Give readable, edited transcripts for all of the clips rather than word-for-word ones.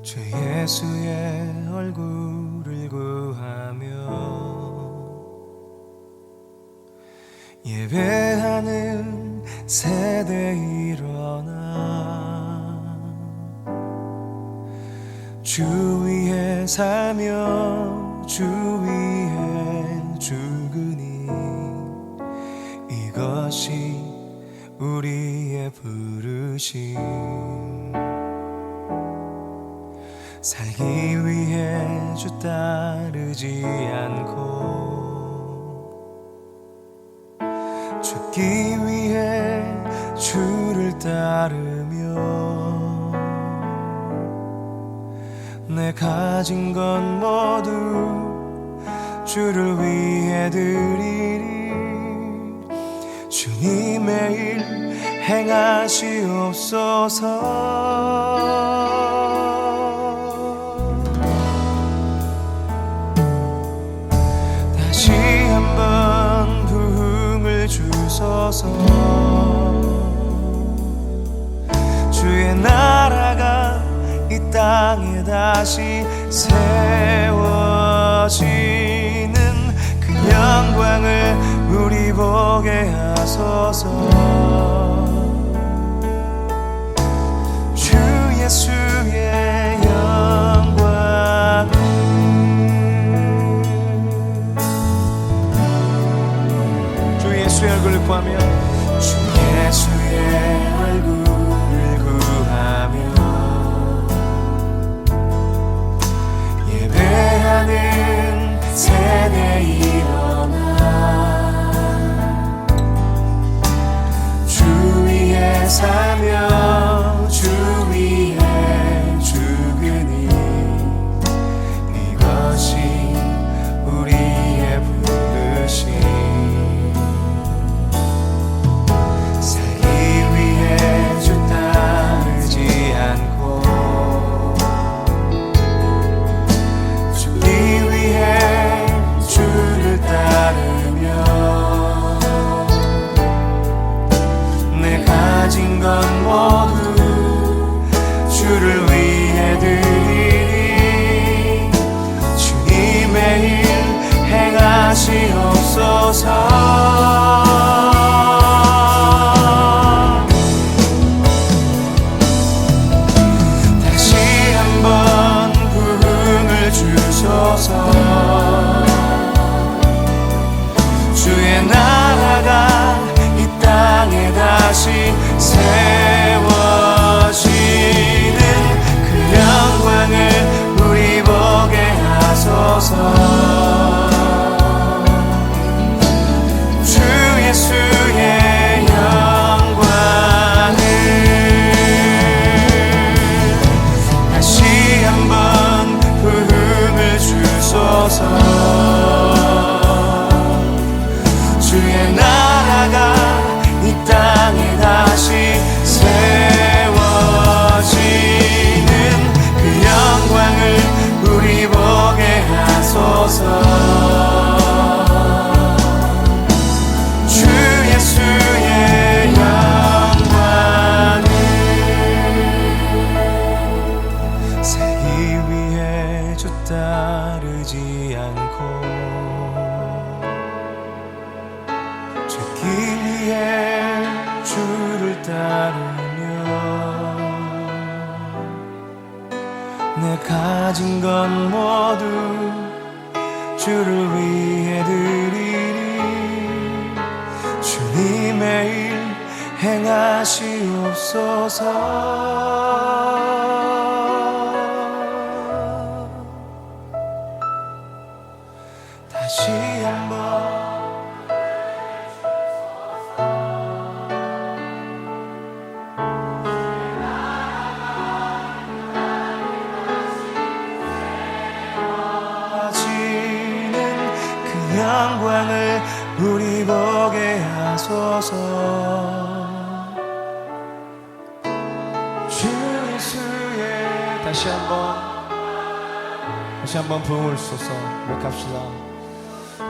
주 예수의 얼굴을 구하며 예배하는 세대 일어나 주 위에 살며 주 위에 죽으니 이것이 우리의 부르심. 살기 위해 주 따르지 않고 죽기 위해 주를 따르며 내 가진 건 모두 주를 위해 드리리. 주님의 일 행하시옵소서. 다시 한번 부흥을 주소서. 주의 나라가 이 땅에 다시 세워지는 그 영광을 우리 보게 하소서. 주 예수의 영광 주 예수의 얼굴을 구하며 주 예수의 얼굴을 구하며 예배하는 세대 일어나 주 위에 살며 주 위에 죽으니 이것이 우리의 부르심. 살기 위해 주 따르지 않고 죽기 위해 주를 따르며 내 가진 건 모두 주를 위해 드리리. 주님의 일 행하시옵소서. 다시 한번 부흥을 주소서. 주의 나라가 이 땅에 다시 세워지는 그 영광을 우리 보게 하소서. 주 예수의 영광을 다시 한번 부흥을 주소서. 주의 나라가 이 땅에 다시 세워지는 그 영광을 우리 보게 하소서. 주 예수의 영광을 살기 위해 주 따르지 않고 죽기 위해 주를 따르며 내 가진 건 모두 주를 위해 드리리. 주님의 일 행하시옵소서. 다시 한번 영광을 우리 보게 하소서. 주 예수의 다시 한번 부흥을 주소서. 고백합시다.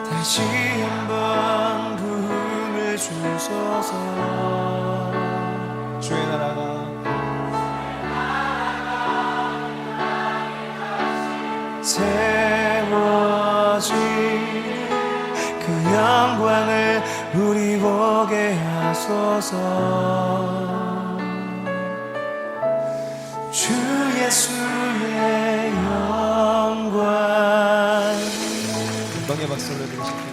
다시 한번 부흥을 주소서. 주의 나라가 세워지는 그 영광을 우리 보게 하소서. 주 예수의 영광. 영광의 박수 올려드리십니다.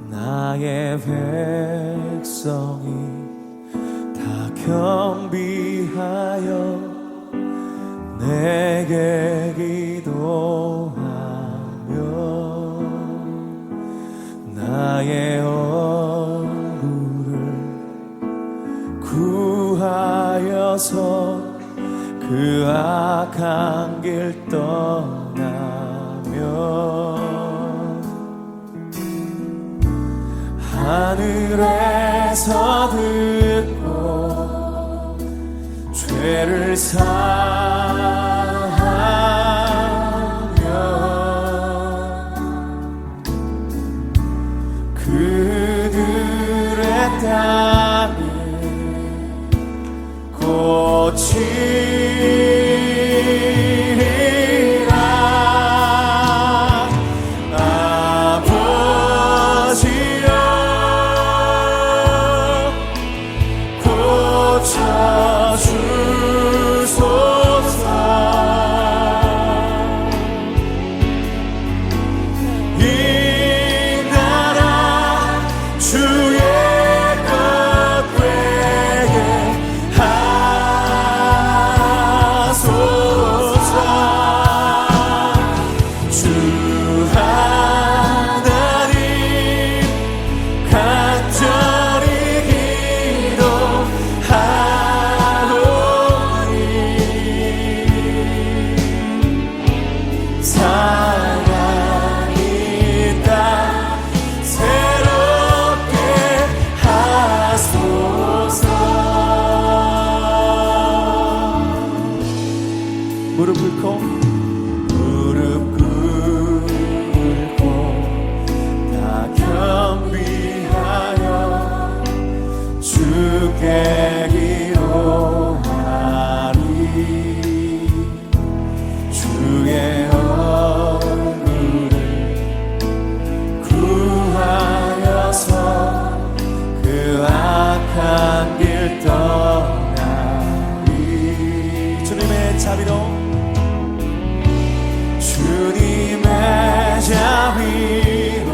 나의 백성이 다 겸비하여 내게 기도하며 나의 얼굴을 구하여서 그 악한 길 떠나며 하늘에서 듣고 죄를 사하며 그들의 땅에 고치리라. 아버지여 고쳐주소서. 이 나라 주의 것 되게 하소서. 주 하나님 간절히 기도하오니 사랑이 땅 새롭게 하소서. 무릎 꿇고 다 겸비하여 주께 기도하리. 주의 얼굴을 구하여서 그 악한 길 떠나리. 주님의 자비로 주님의 자비로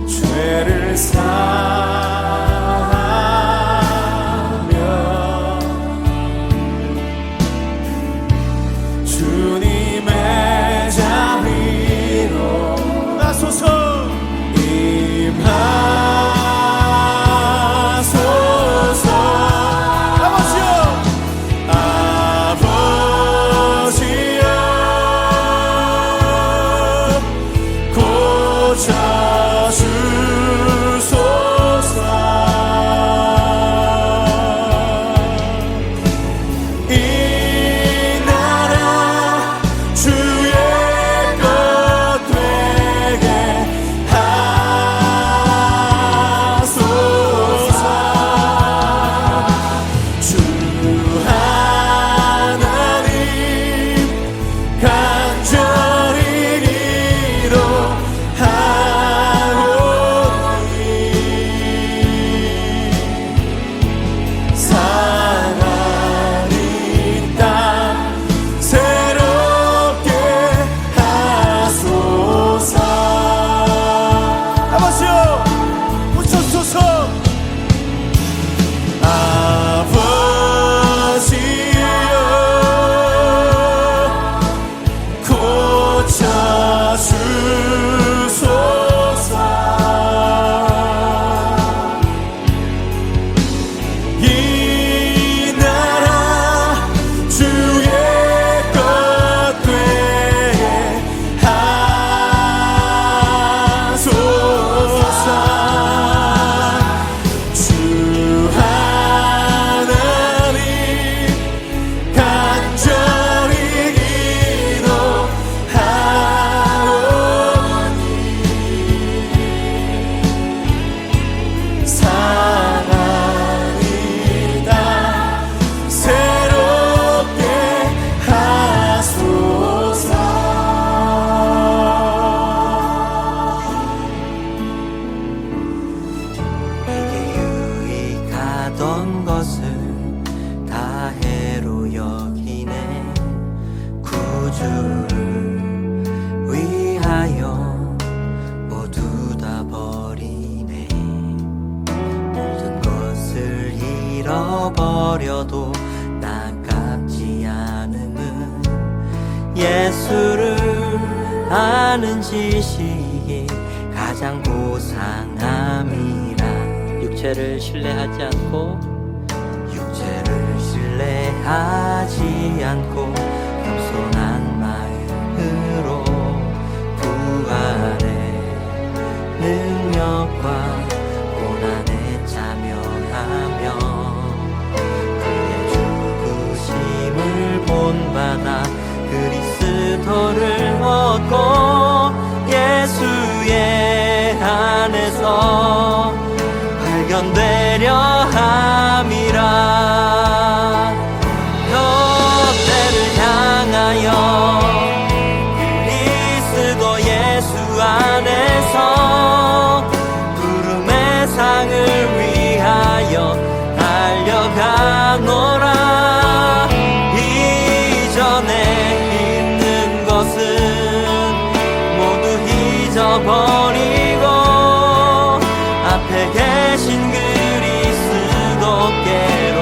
죄를 사하며 주님의 자비로 나소서. 임하소서. 아버지여 아버지여 고쳐주소서. 이 나라 주의 것 되게 하소서. 버려도 나깝지 않음은 예수를 아는 지식이 가장 고상함이라. 육체를 신뢰하지 않고 겸손한 마음으로 부활의 능력과 고난에 참여하며 그의 죽으심을 본받아 그리스도를 얻고 예수의 안에서 발견되려 함이라. 뼈대를 향하여 그리스도 예수 안에서 부름의 상을 위하여 달려가노라. 이전에 있는 것은 모두 잊어버리고 앞에 계신 그리스도께로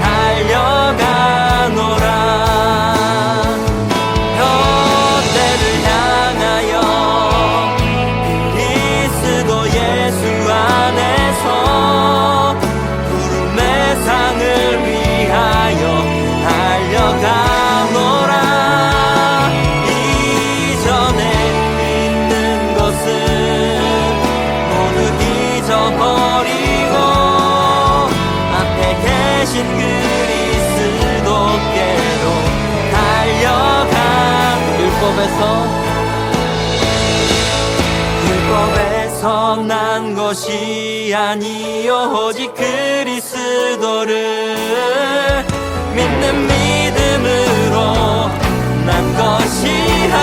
달려가노라. 뼈대를 향하여 그리스도 예수 안에서 부름의 상을 위하여 달려가노라. 이전에 있는 것은 모두 잊어버리고 앞에 계신 그리스도께로 달려가. 율법에서 난 것이 아니요 오직 그리스도를 믿는 믿음으로 난 것이라.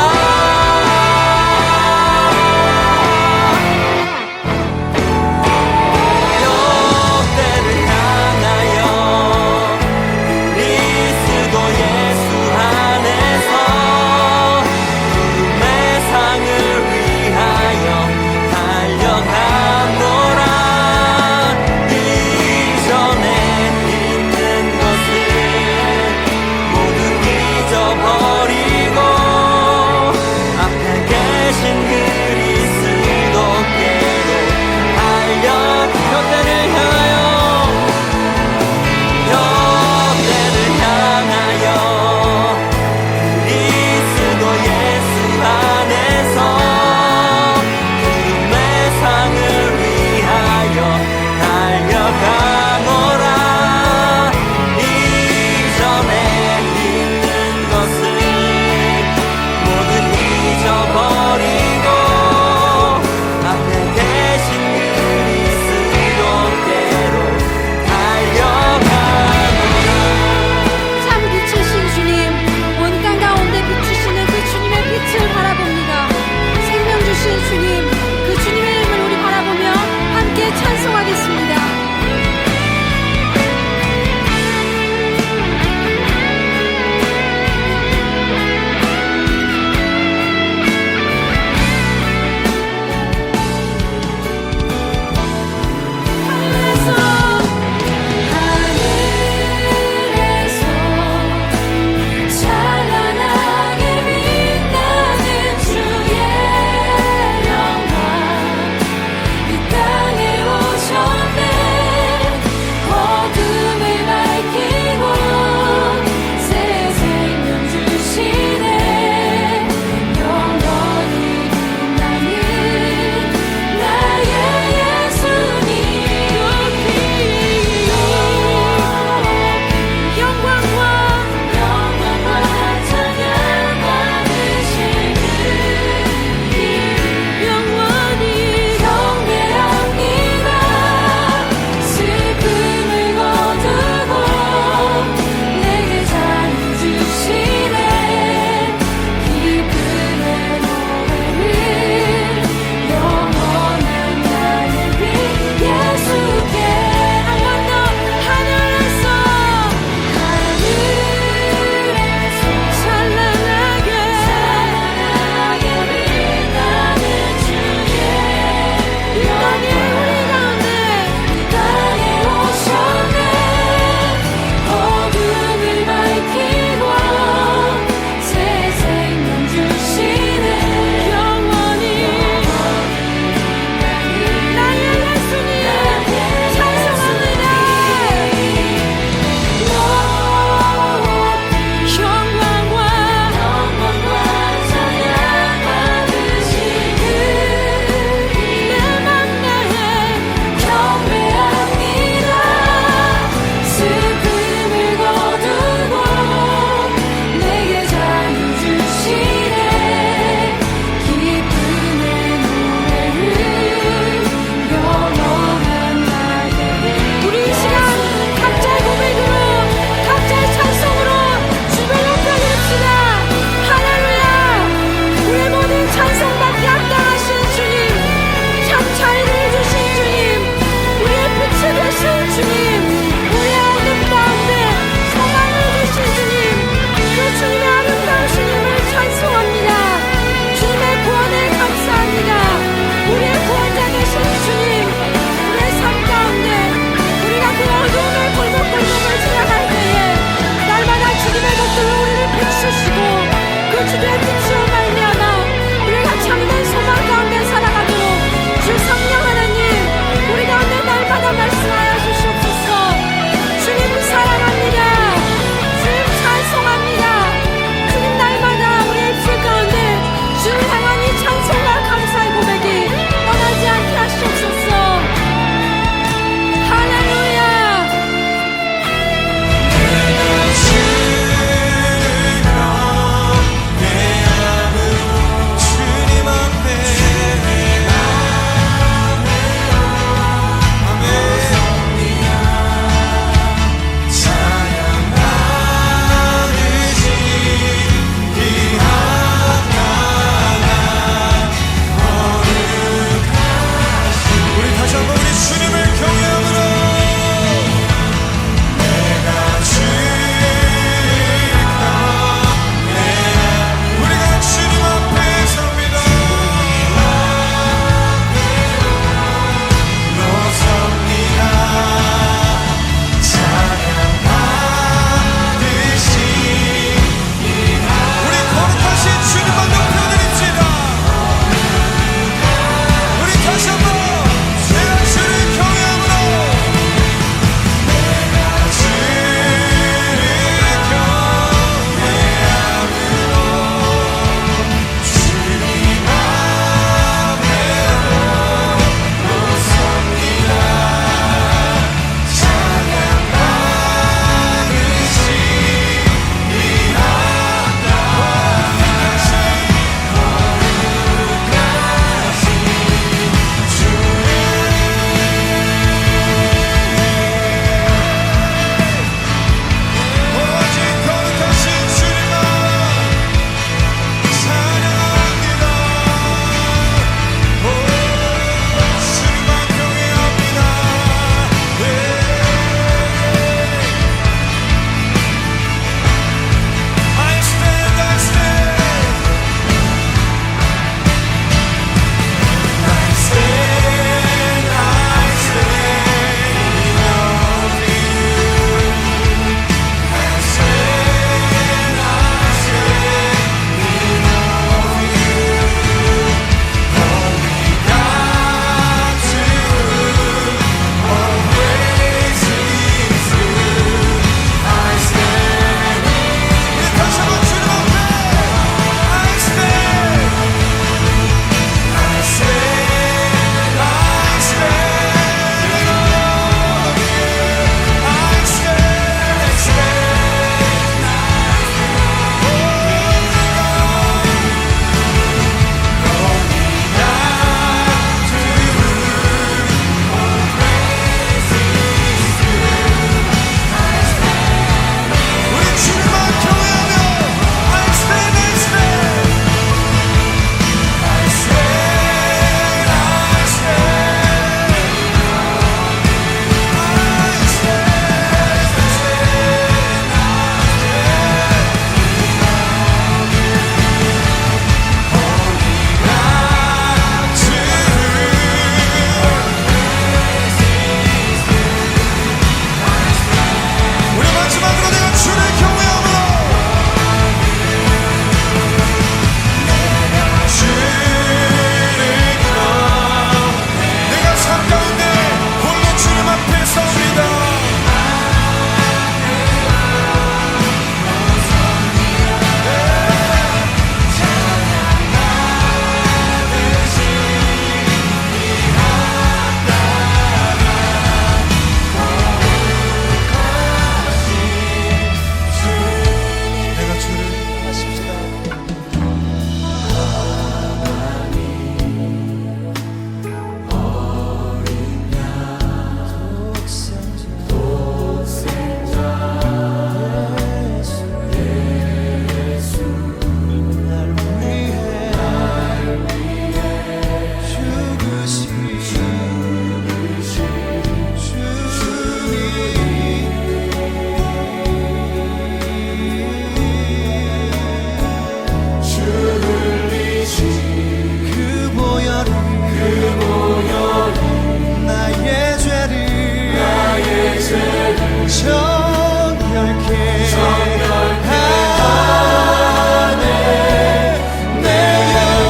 내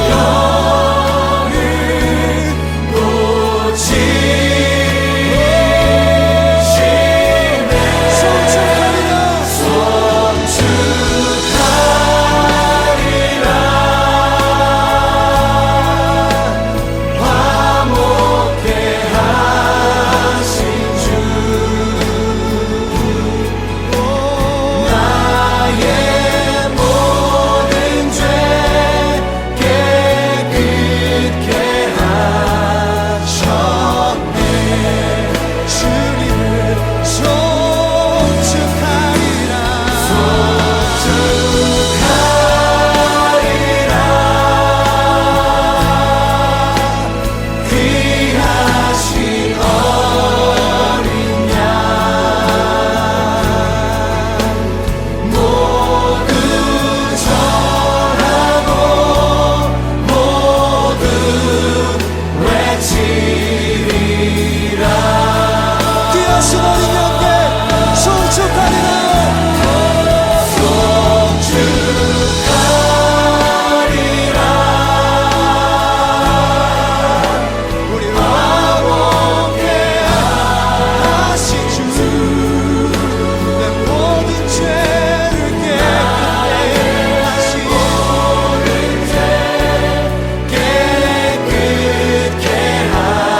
영혼을 고치시네 송축하리라 화목해 하신 주 나의 모든 죄 깨끗게 하셨네 주님을 송축하리라 귀하신 어린 양 모두 절하고 모두 외치리라 귀하신 어린 양께 송축하리라 우리 화목해 하신 주 내 모든 죄를 깨끗게 하신 깨끗게 하신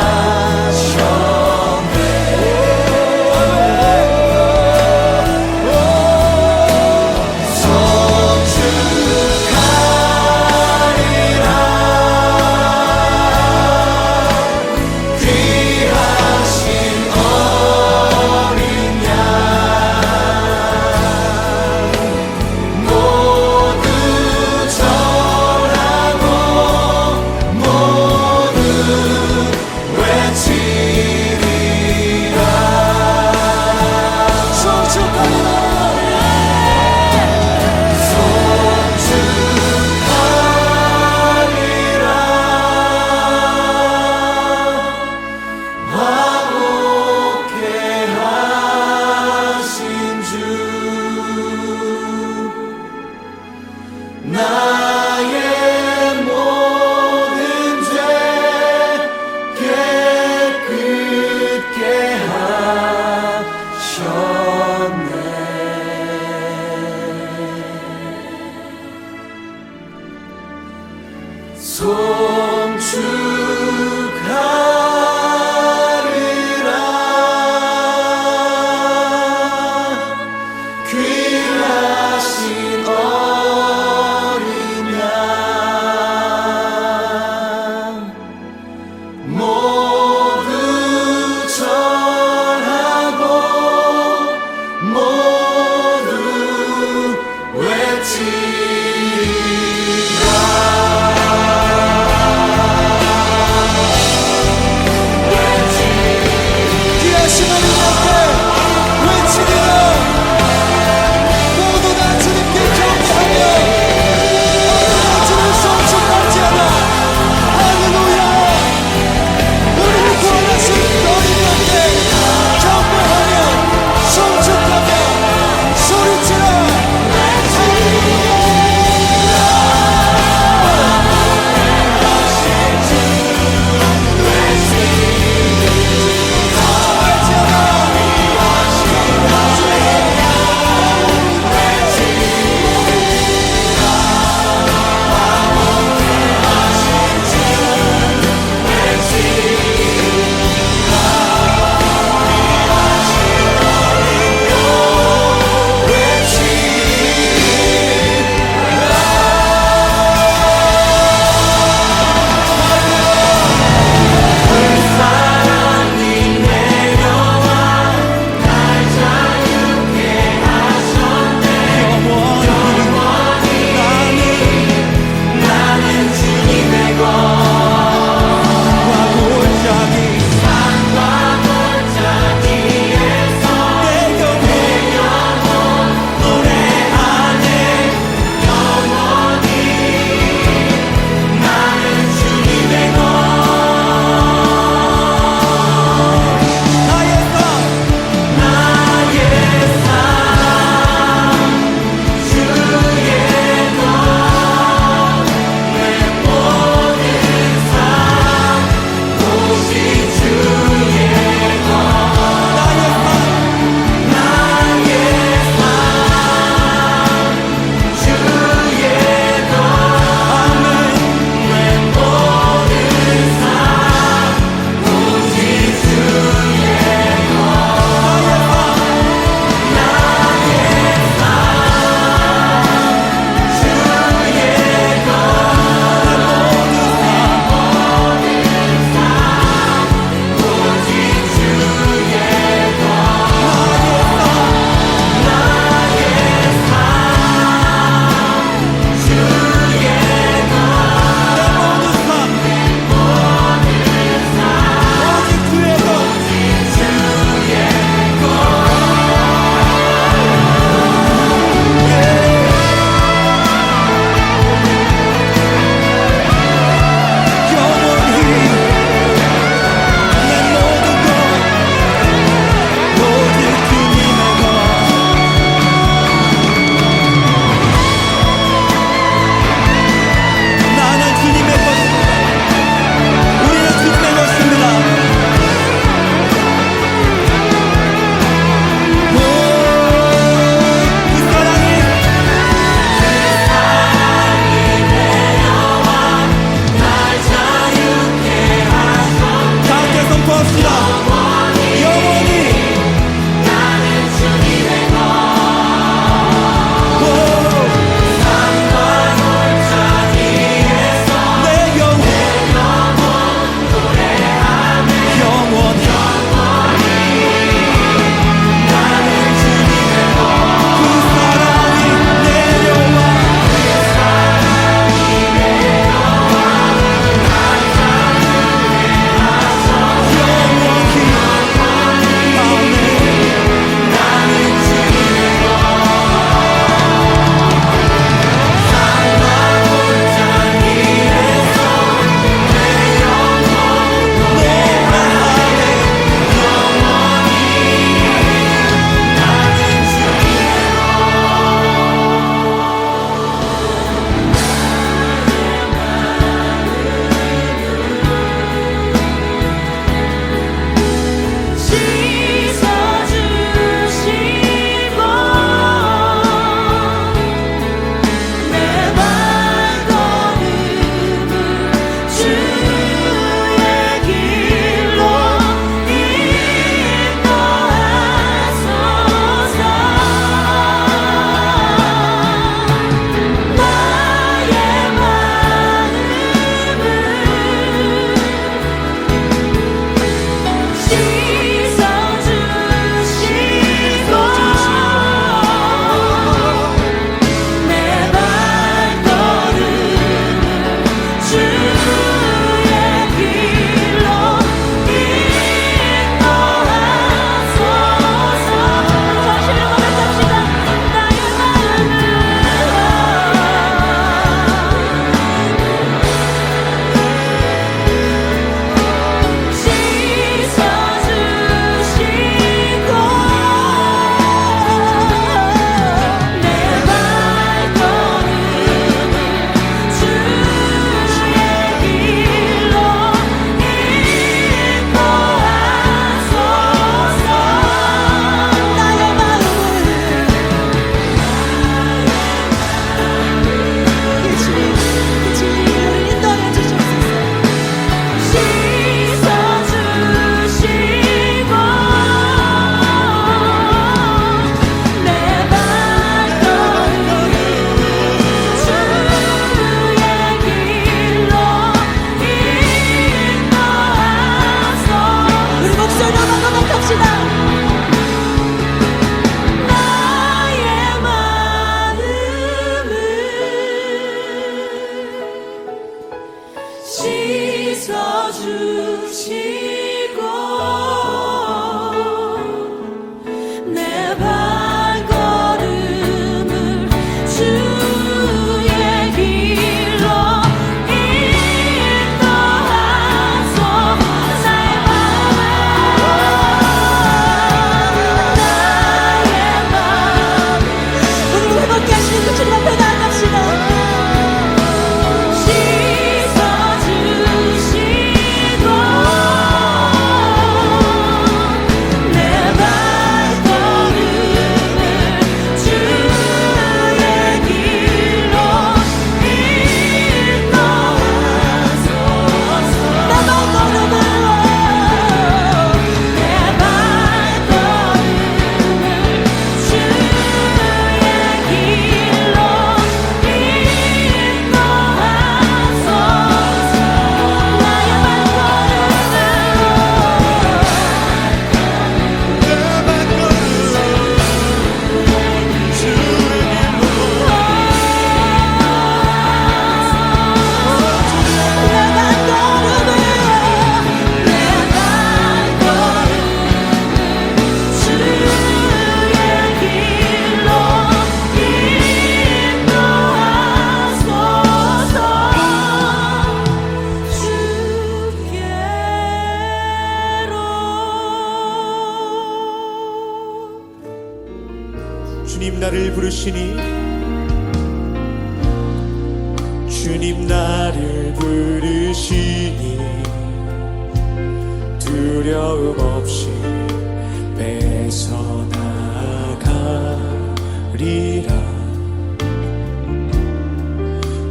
고백합시다. 영원히 나는 주님의 것 산과 골짜기 위에서 내 영혼 노래하네 영원히 나는 주님의 것 그 사랑이 내려와 씻어주시고 내 발걸음을 주의 길로 인도하소서 나의 마음을 씻어주시고 내 발걸음을 주의 길로 인도하소서 다시 고백합시다. 나의 마음을 씻어주시고 내 발걸음을 주의 길로 인도하소서 나의 마음을 예수님 그 진리를 인도해 주시옵소서 씻어주시고 내 발걸음을 주의 길로 인도하소서 우리 목소리로 고백합시다. 나의 마음을 씻어주시고 내 발걸음을 주의 길로 인도하소서 나의 마음 오늘 회복케 하시는 그 주님 앞에 나아갑시다. 씻어주시고 내 발걸음을 주의 길로 인도하소서 내 발걸음을 주의 길로 주님 나를 부르시니 주님 나를 부르시니 두려움 없이 뺏어나가리라.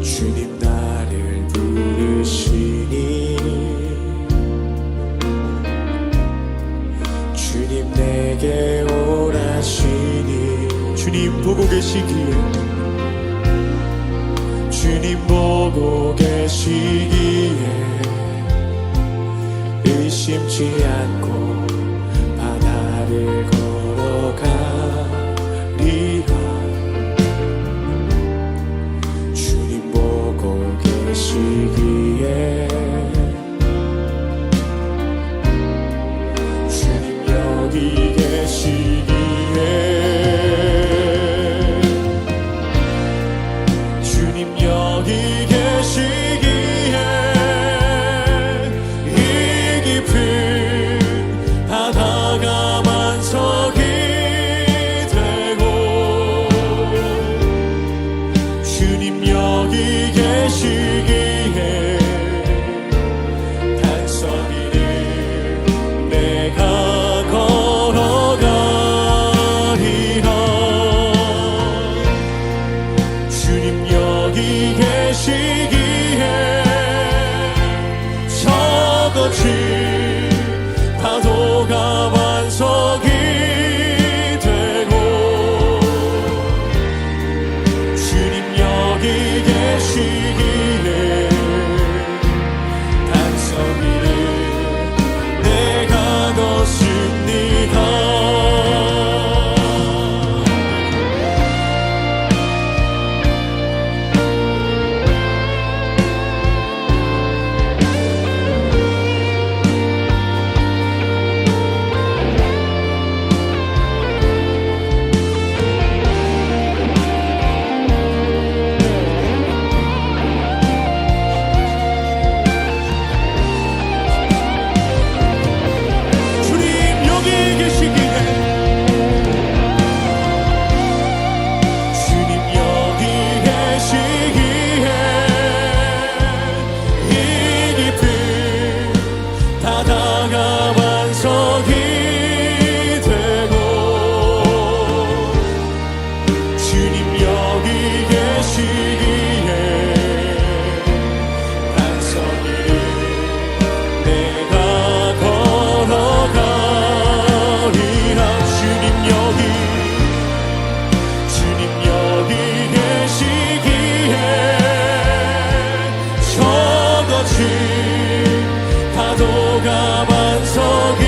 주님 나를 부르시니 내게 오라시니 주님 보고 계시기에 주님 보고 계시기에 의심치 않고 바다를 걸어가리라 주님 보고 계시기에 주님 여기 계시기에 주님 여기 계시기에 이 깊은 바다가 만석이 되고 주님 여기 계시기에 단서리를 내가 걸어가리라 주님 여기 계시기에 저거친 파도가 반석이 되고 주님 여기 계시기에 단서리를 내가 걷습니다 주님 여기 계시기에 주님 여기 계시기에 이 깊은 바다가 반석이 되고 주님 여기 계시기에 반석이를 내가 걸어가리라 주님 여기 계시기에 저거친 파도가 반석이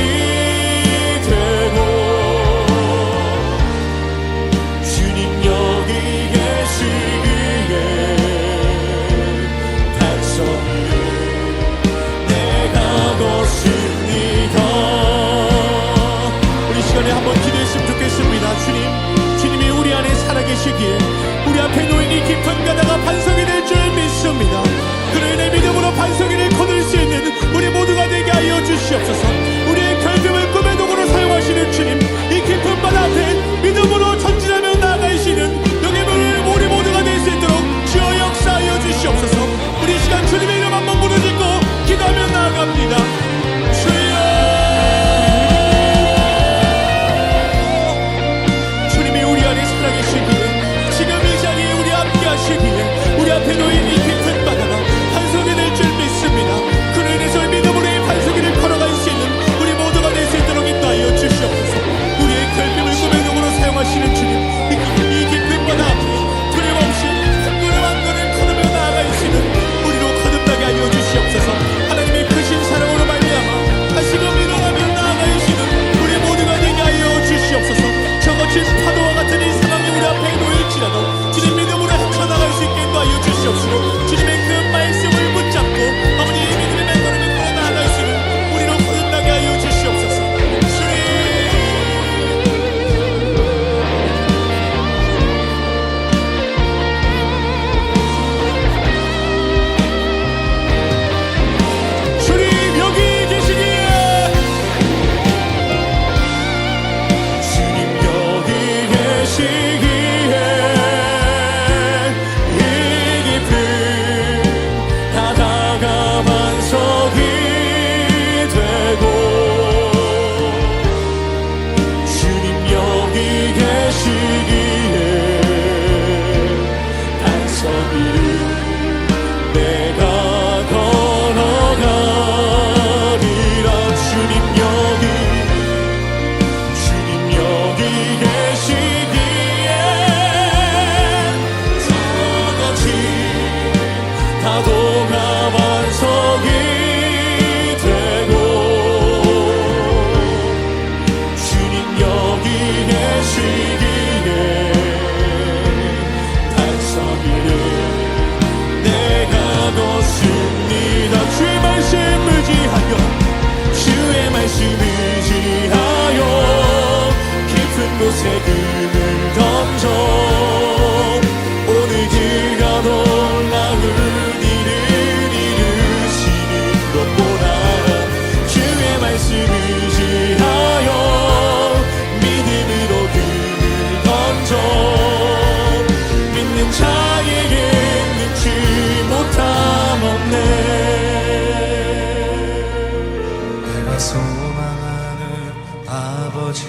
아버지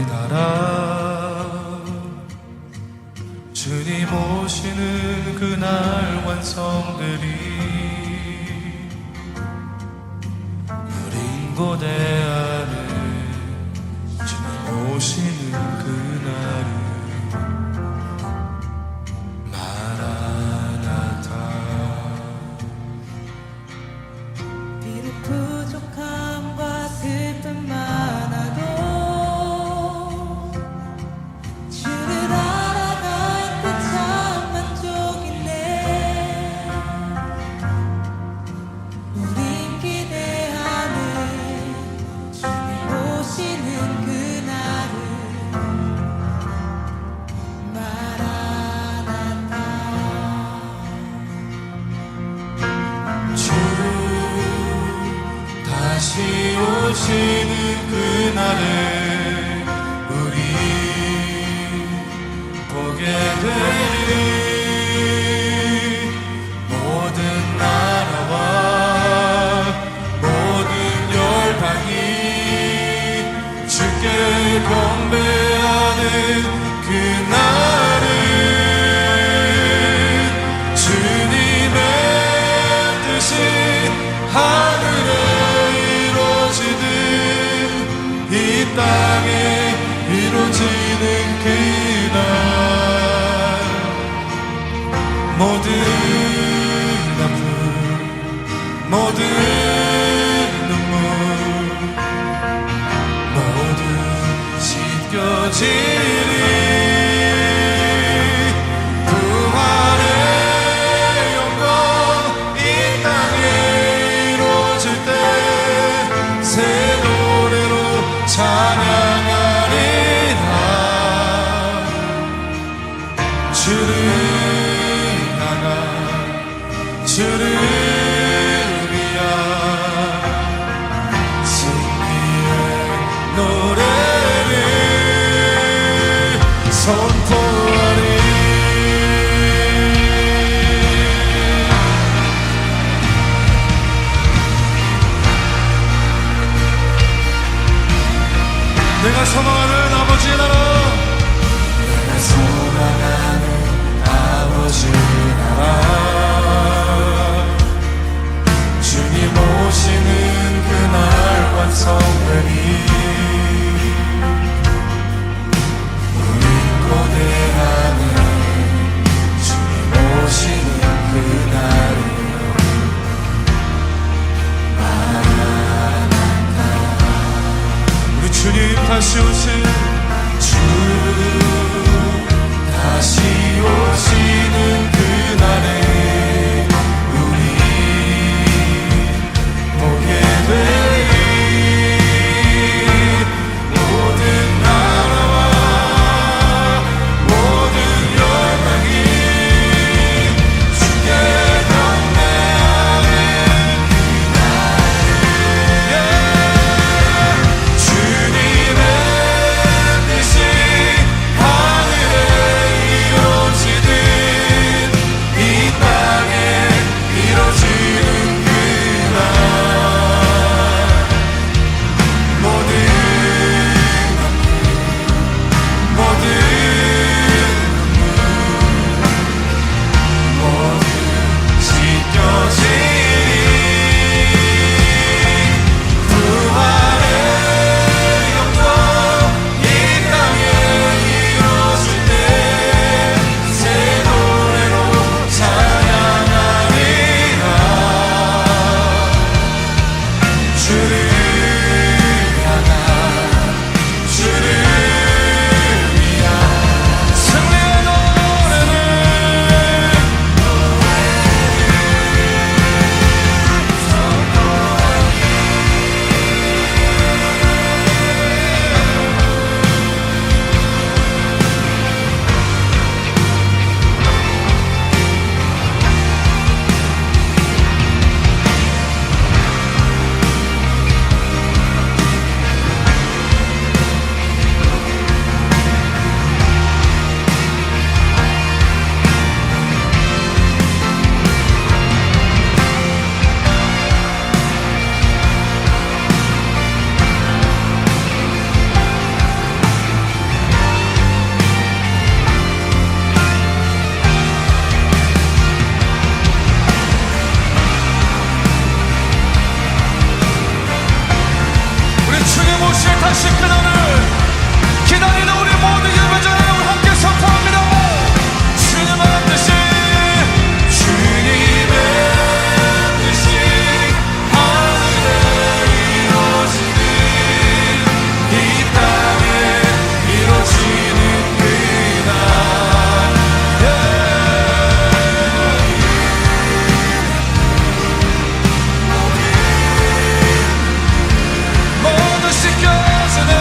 나라 주님 오시는 그날 완성되리 우린 고대하네 주님 오시는 그날을 마라나타 비록 부족함과 슬픔 많아도 주를 알아갈 때 참 만족이네. 우린 기대하는 주님 오시는 그날을 마라나타. 주 다시 오시는 그날에 우리 보게 되리 모든 나라와 모든 열방이 주께 경배하는 그날은 주님의 뜻이 하늘에 이루어지듯 이 땅에 이루어지는 그날 모든 아픔 모든 눈물 모두 씻겨지리 부활의 영광 이 땅에 이루어질 때 새 노래로 찬양하리라 주를 향한 주를 위한 승리의 노래를 선포하리 내가 소망하는 아버지의 나라 내가 소망하는 아버지의 나라 주님 오시는 그날 완성되리 우린 고대하는 주님 오시는 그날을 우리 주님 다시 오신 주 다시 오시는 그날에 우리 보게 되리 모든 나라와 모든 열방이 주께 경배하는 그날에 주님의 뜻이 하늘에 이루어지듯 이 땅 다시 그날을 기다리는 우리 모든 예배자 여러분 함께 선포합니다. 주님의 뜻이 주님의 뜻이 하늘에 이루어지는 이 땅에 이루어지는 그날 모두 씻겨지네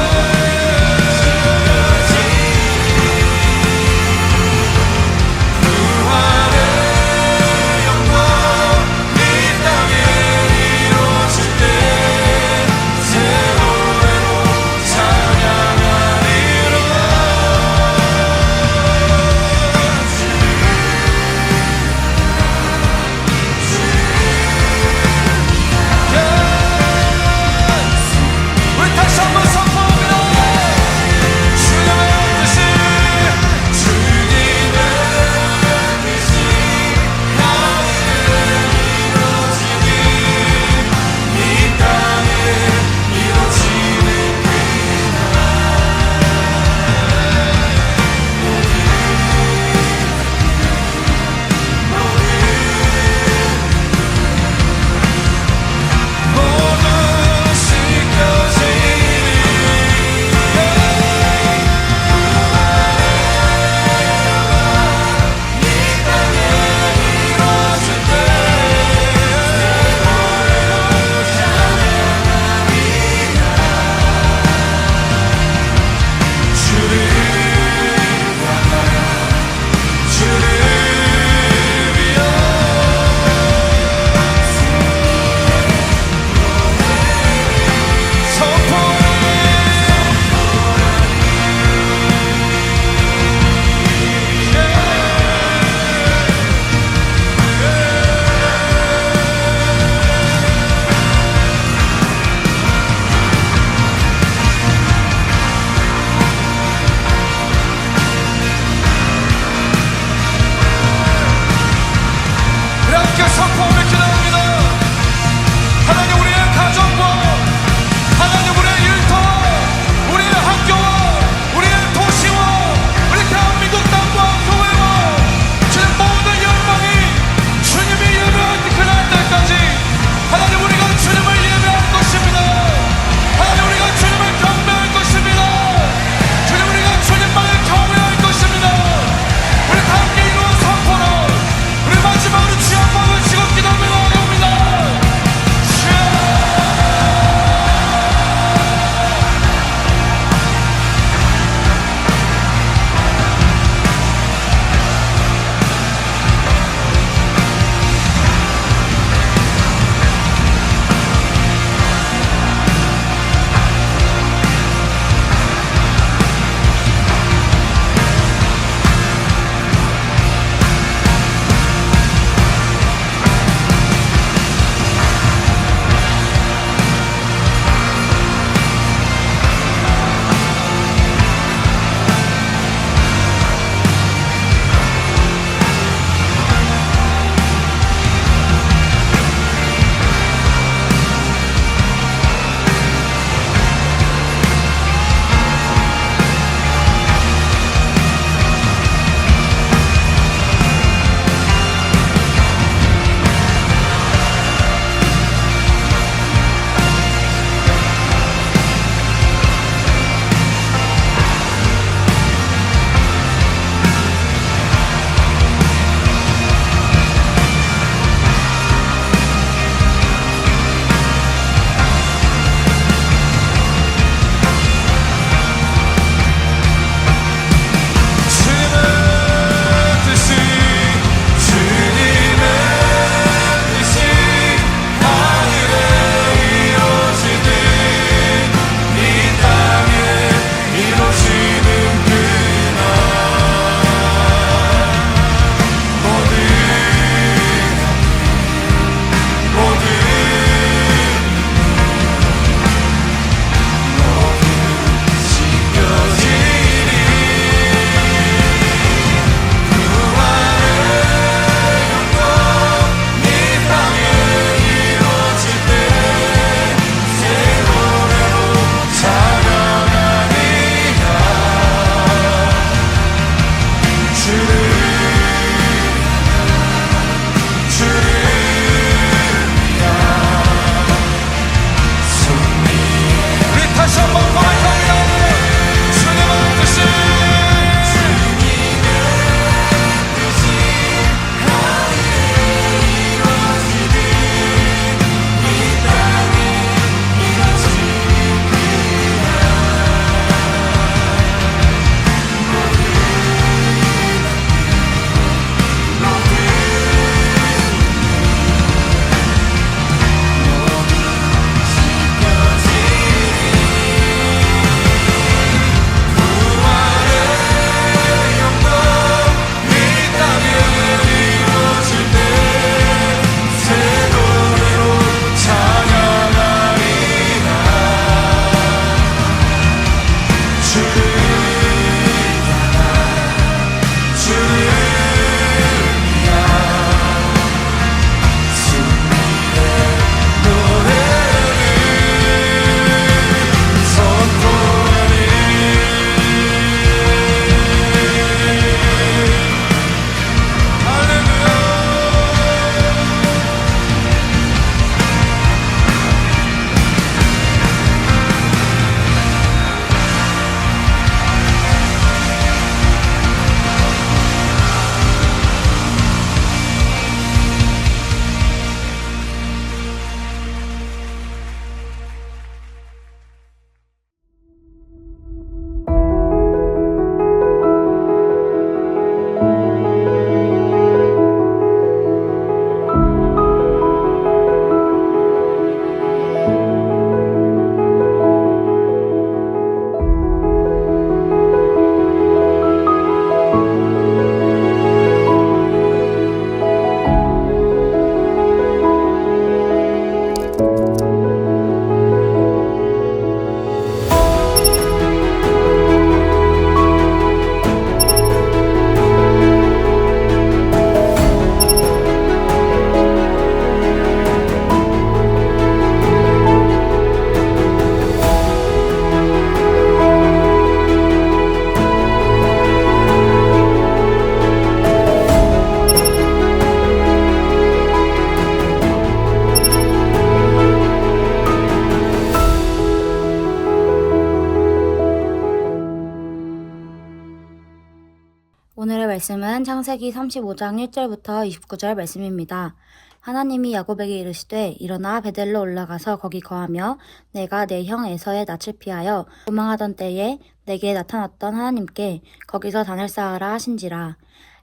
오늘의 말씀은 창세기 35장 1절부터 29절 말씀입니다. 하나님이 야곱에게 이르시되 일어나 베델로 올라가서 거기 거하며 내가 내 형 에서의 낯을 피하여 도망하던 때에 내게 나타났던 하나님께 거기서 단을 쌓으라 하신지라.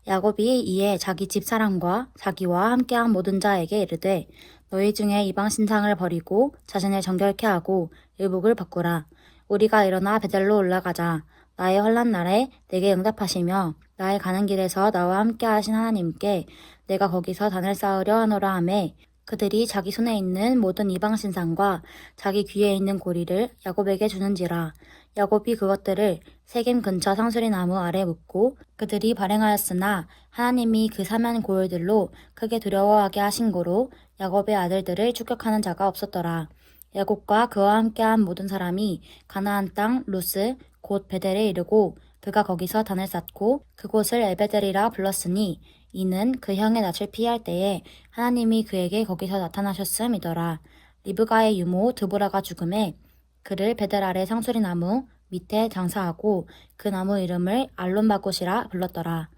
야곱이 이에 자기 집사람과 자기와 함께한 모든 자에게 이르되 너희 중에 이방 신상을 버리고 자신을 정결케 하고 의복을 바꾸라. 우리가 일어나 베델로 올라가자. 나의 환난 날에 내게 응답하시며 나의 가는 길에서 나와 함께 하신 하나님께 내가 거기서 단을 쌓으려 하노라 하매 그들이 자기 손에 있는 모든 이방 신상과 자기 귀에 있는 고리를 야곱에게 주는지라. 야곱이 그것들을 세겜 근처 상수리 나무 아래 묻고 그들이 발행하였으나 하나님이 그 사면 고을들로 크게 두려워하게 하신 고로 야곱의 아들들을 추격하는 자가 없었더라. 야곱과 그와 함께한 모든 사람이 가나안 땅 루스 곧 베델에 이르고 그가 거기서 단을 쌓고 그곳을 에베델이라 불렀으니 이는 그 형의 낯을 피할 때에 하나님이 그에게 거기서 나타나셨음이더라. 리브가의 유모 드보라가 죽음에 그를 베델 아래 상수리 나무 밑에 장사하고 그 나무 이름을 알론바곳이라 불렀더라.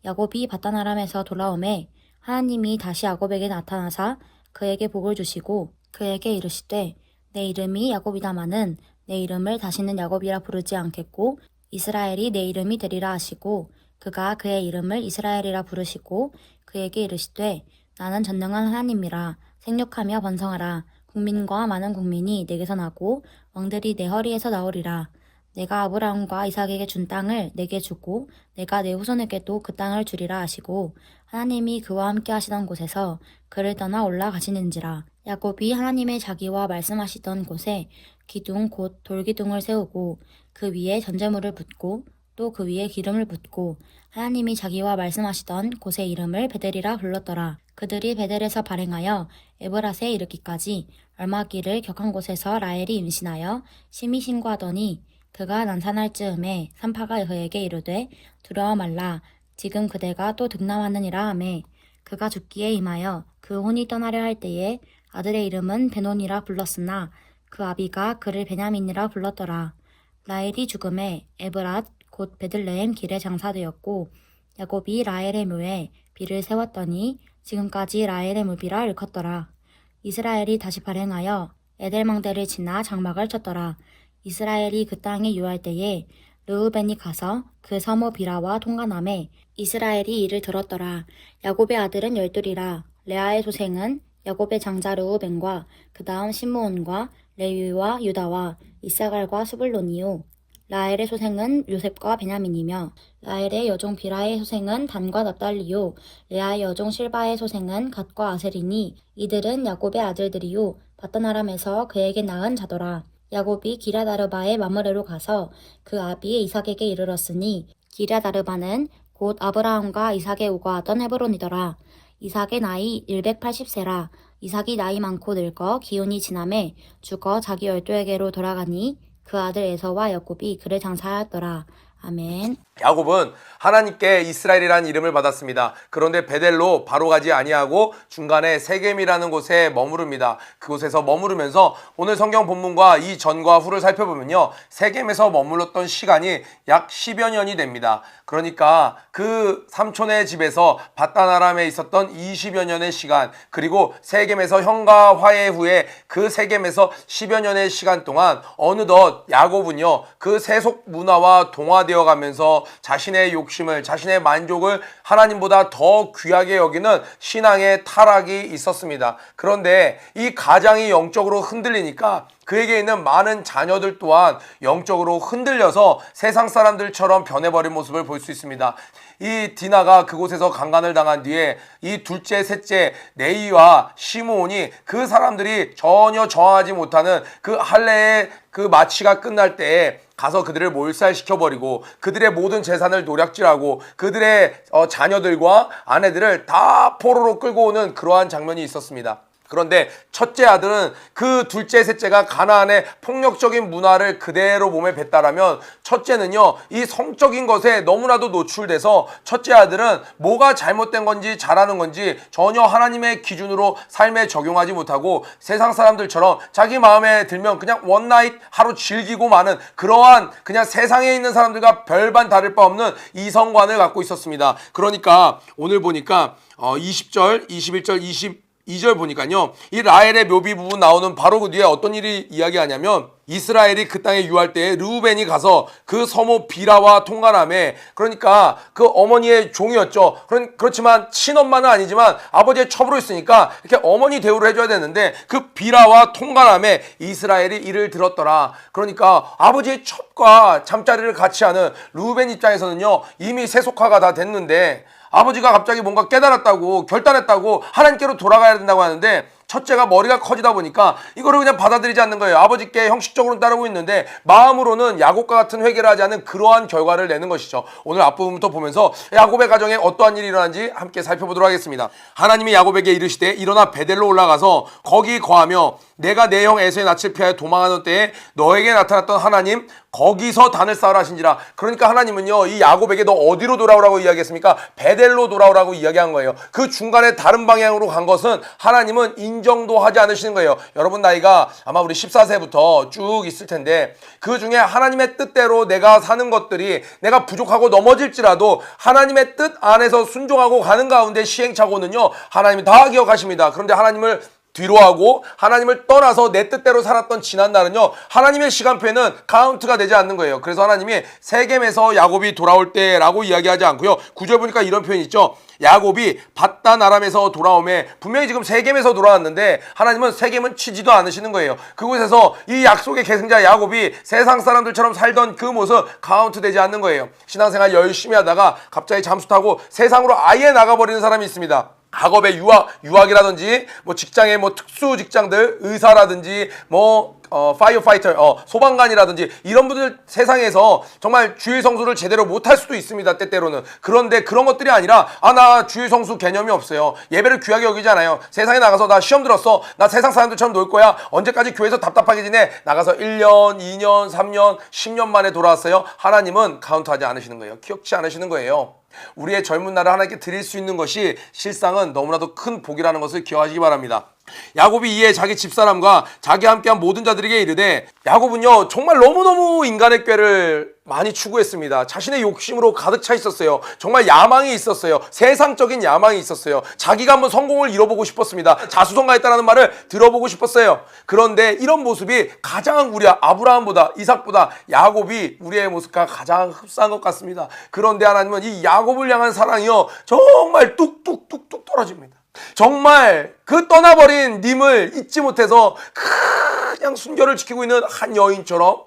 야곱이 바다나람에서 돌아오매 하나님이 다시 야곱에게 나타나사 그에게 복을 주시고 그에게 이르시되 내 이름이 야곱이다마는 내 이름을 다시는 야곱이라 부르지 않겠고 이스라엘이 내 이름이 되리라 하시고 그가 그의 이름을 이스라엘이라 부르시고 그에게 이르시되 나는 전능한 하나님이라 생육하며 번성하라. 국민과 많은 국민이 내게서 나고 왕들이 내 허리에서 나오리라. 내가 아브라함과 이삭에게 준 땅을 내게 주고 내가 내 후손에게도 그 땅을 주리라 하시고 하나님이 그와 함께 하시던 곳에서 그를 떠나 올라가시는지라. 야곱이 하나님의 자기와 말씀하시던 곳에 기둥 곧 돌기둥을 세우고 그 위에 전제물을 붓고 또 그 위에 기름을 붓고 하나님이 자기와 말씀하시던 곳의 이름을 베델이라 불렀더라. 그들이 베델에서 발행하여 에브랏에 이르기까지 얼마 길을 격한 곳에서 라헬이 임신하여 심히 신고하더니 그가 난산할 즈음에 산파가 그에게 이르되 두려워 말라. 지금 그대가 또 득남하느니라 하매 그가 죽기에 임하여 그 혼이 떠나려 할 때에 아들의 이름은 베논이라 불렀으나 그 아비가 그를 베냐민이라 불렀더라. 라헬이 죽음에 에브랏 곧 베들레헴 길에 장사되었고 야곱이 라헬의 묘에 비를 세웠더니 지금까지 라헬의 묘비라 일컫더라. 이스라엘이 다시 발행하여 에델망대를 지나 장막을 쳤더라. 이스라엘이 그 땅에 유할 때에 르우벤이 가서 그 서모 비라와 통관함에 이스라엘이 이를 들었더라. 야곱의 아들은 열둘이라. 레아의 소생은 야곱의 장자 르우벤과 그 다음 시므온과 레위와 유다와 이사갈과 스불론이요. 라헬의 소생은 요셉과 베냐민이며 라헬의 여종 비라의 소생은 단과 납달리요. 레아의 여종 실바의 소생은 갓과 아셀이니 이들은 야곱의 아들들이요. 바다나람에서 그에게 낳은 자더라. 야곱이 기랴다르바의 마므레로 가서 그 아비 이삭에게 이르렀으니 기랴다르바는 곧 아브라함과 이삭의 우거하던 헤브론이더라. 이삭의 나이 180세라. 이삭이 나이 많고 늙어 기운이 지남에 죽어 자기 열조에게로 돌아가니 그 아들 에서와 야곱이 그를 장사하였더라. 아멘. 야곱은 하나님께 이스라엘이라는 이름을 받았습니다. 그런데 베델로 바로 가지 아니하고 중간에 세겜이라는 곳에 머무릅니다. 그곳에서 머무르면서 오늘 성경 본문과 이 전과 후를 살펴보면요, 세겜에서 머물렀던 시간이 약 10여 년이 됩니다. 그러니까 그 삼촌의 집에서 바다나람에 있었던 20여 년의 시간, 그리고 세겜에서 형과 화해 후에 그 세겜에서 10여 년의 시간 동안 어느덧 야곱은요, 그 세속 문화와 동화되어 가면서 자신의 욕심을, 자신의 만족을 하나님보다 더 귀하게 여기는 신앙의 타락이 있었습니다. 그런데 이 가장이 영적으로 흔들리니까 그에게 있는 많은 자녀들 또한 영적으로 흔들려서 세상 사람들처럼 변해버린 모습을 볼 수 있습니다. 이 디나가 그곳에서 강간을 당한 뒤에 이 둘째, 셋째 네이와 시므온이 그 사람들이 전혀 저항하지 못하는 그 할례의 그 마취가 끝날 때에 가서 그들을 몰살시켜버리고 그들의 모든 재산을 노략질하고 그들의 자녀들과 아내들을 다 포로로 끌고 오는 그러한 장면이 있었습니다. 그런데 첫째 아들은 그 둘째, 셋째가 가나안의 폭력적인 문화를 그대로 몸에 뱉다라면 첫째는요, 이 성적인 것에 너무나도 노출돼서 첫째 아들은 뭐가 잘못된 건지 잘하는 건지 전혀 하나님의 기준으로 삶에 적용하지 못하고 세상 사람들처럼 자기 마음에 들면 그냥 원나잇 하루 즐기고 마는 그러한 그냥 세상에 있는 사람들과 별반 다를 바 없는 이성관을 갖고 있었습니다. 그러니까 오늘 보니까 20절, 21절, 22절 보니까요, 이 라헬의 묘비 부분 나오는 바로 그 뒤에 어떤 일이 이야기하냐면 이스라엘이 그 땅에 유할 때에 르우벤이 가서 그 서모 비라와 통관함에, 그러니까 그 어머니의 종이었죠. 그렇지만 친엄마는 아니지만 아버지의 첩으로 있으니까 이렇게 어머니 대우를 해줘야 되는데 그 비라와 통관함에 이스라엘이 이를 들었더라. 그러니까 아버지의 첩과 잠자리를 같이 하는 르우벤 입장에서는요, 이미 세속화가 다 됐는데 아버지가 갑자기 뭔가 깨달았다고 결단했다고 하나님께로 돌아가야 된다고 하는데 첫째가 머리가 커지다 보니까 이거를 그냥 받아들이지 않는 거예요. 아버지께 형식적으로는 따르고 있는데 마음으로는 야곱과 같은 회개를 하지 않는 그러한 결과를 내는 것이죠. 오늘 앞부분부터 보면서 야곱의 가정에 어떠한 일이 일어난지 함께 살펴보도록 하겠습니다. 하나님이 야곱에게 이르시되 일어나 베델로 올라가서 거기 거하며 내가 내 형 에서의 낯을 피하여 도망하던 때에 너에게 나타났던 하나님 거기서 단을 쌓으라 하신지라. 그러니까 하나님은요, 이 야곱에게 너 어디로 돌아오라고 이야기했습니까? 베델로 돌아오라고 이야기한 거예요. 그 중간에 다른 방향으로 간 것은 하나님은 인정도 하지 않으시는 거예요. 여러분 나이가 아마 우리 14세부터 쭉 있을 텐데 그 중에 하나님의 뜻대로 내가 사는 것들이 내가 부족하고 넘어질지라도 하나님의 뜻 안에서 순종하고 가는 가운데 시행착오는요, 하나님이 다 기억하십니다. 그런데 하나님을 뒤로하고 하나님을 떠나서 내 뜻대로 살았던 지난 날은요, 하나님의 시간표에는 카운트가 되지 않는 거예요. 그래서 하나님이 세겜에서 야곱이 돌아올 때라고 이야기하지 않고요, 9절 보니까 이런 표현이 있죠. 야곱이 밧단 아람에서 돌아오매, 분명히 지금 세겜에서 돌아왔는데 하나님은 세겜은 치지도 않으시는 거예요. 그곳에서 이 약속의 계승자 야곱이 세상 사람들처럼 살던 그 모습 카운트 되지 않는 거예요. 신앙생활 열심히 하다가 갑자기 잠수 타고 세상으로 아예 나가버리는 사람이 있습니다. 학업의 유학이라든지 뭐 직장의 뭐 특수 직장들, 의사라든지 뭐 파이어파이터, 소방관이라든지 이런 분들 세상에서 정말 주일 성수를 제대로 못할 수도 있습니다, 때때로는. 그런데 그런 것들이 아니라 나 주일 성수 개념이 없어요. 예배를 귀하게 여기지 않아요. 세상에 나가서 나 시험 들었어, 나 세상 사람들처럼 놀 거야, 언제까지 교회에서 답답하게 지내, 나가서 1년, 2년, 3년, 10년 만에 돌아왔어요. 하나님은 카운트하지 않으시는 거예요. 기억지 않으시는 거예요. 우리의 젊은 날을 하나님께 드릴 수 있는 것이 실상은 너무나도 큰 복이라는 것을 기억하시기 바랍니다. 야곱이 이에 자기 집사람과 자기와 함께한 모든 자들에게 이르되, 야곱은요 정말 너무너무 인간의 꾀를 많이 추구했습니다. 자신의 욕심으로 가득 차 있었어요. 정말 야망이 있었어요. 세상적인 야망이 있었어요. 자기가 한번 성공을 이뤄보고 싶었습니다. 자수성가했다는 말을 들어보고 싶었어요. 그런데 이런 모습이 가장 우리 아브라함보다, 이삭보다 야곱이 우리의 모습과 가장 흡사한 것 같습니다. 그런데 하나님은 이 야곱을 향한 사랑이요 정말 뚝뚝뚝뚝 떨어집니다. 정말 그 떠나버린 님을 잊지 못해서 그냥 순결을 지키고 있는 한 여인처럼,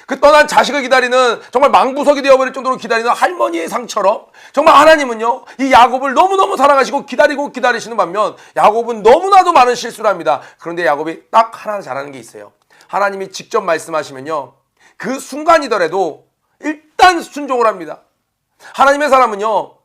그 떠난 자식을 기다리는 정말 망부석이 되어버릴 정도로 기다리는 할머니의 상처럼, 정말 하나님은요 이 야곱을 너무너무 사랑하시고 기다리시는 반면 야곱은 너무나도 많은 실수를 합니다. 그런데 야곱이 딱 하나 잘하는 게 있어요. 하나님이 직접 말씀하시면요 그 순간이더라도 일단 순종을 합니다. 하나님의 사람은요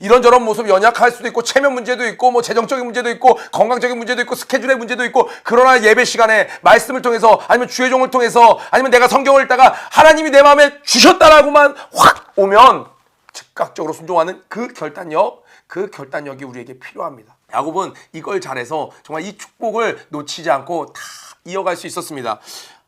이런저런 모습 연약할 수도 있고, 체면 문제도 있고, 뭐 재정적인 문제도 있고, 건강적인 문제도 있고, 스케줄의 문제도 있고, 그러나 예배 시간에 말씀을 통해서, 아니면 주의 종을 통해서, 아니면 내가 성경을 읽다가 하나님이 내 마음에 주셨다라고만 확 오면 즉각적으로 순종하는 그 결단력이 우리에게 필요합니다. 야곱은 이걸 잘해서 정말 이 축복을 놓치지 않고 다 이어갈 수 있었습니다.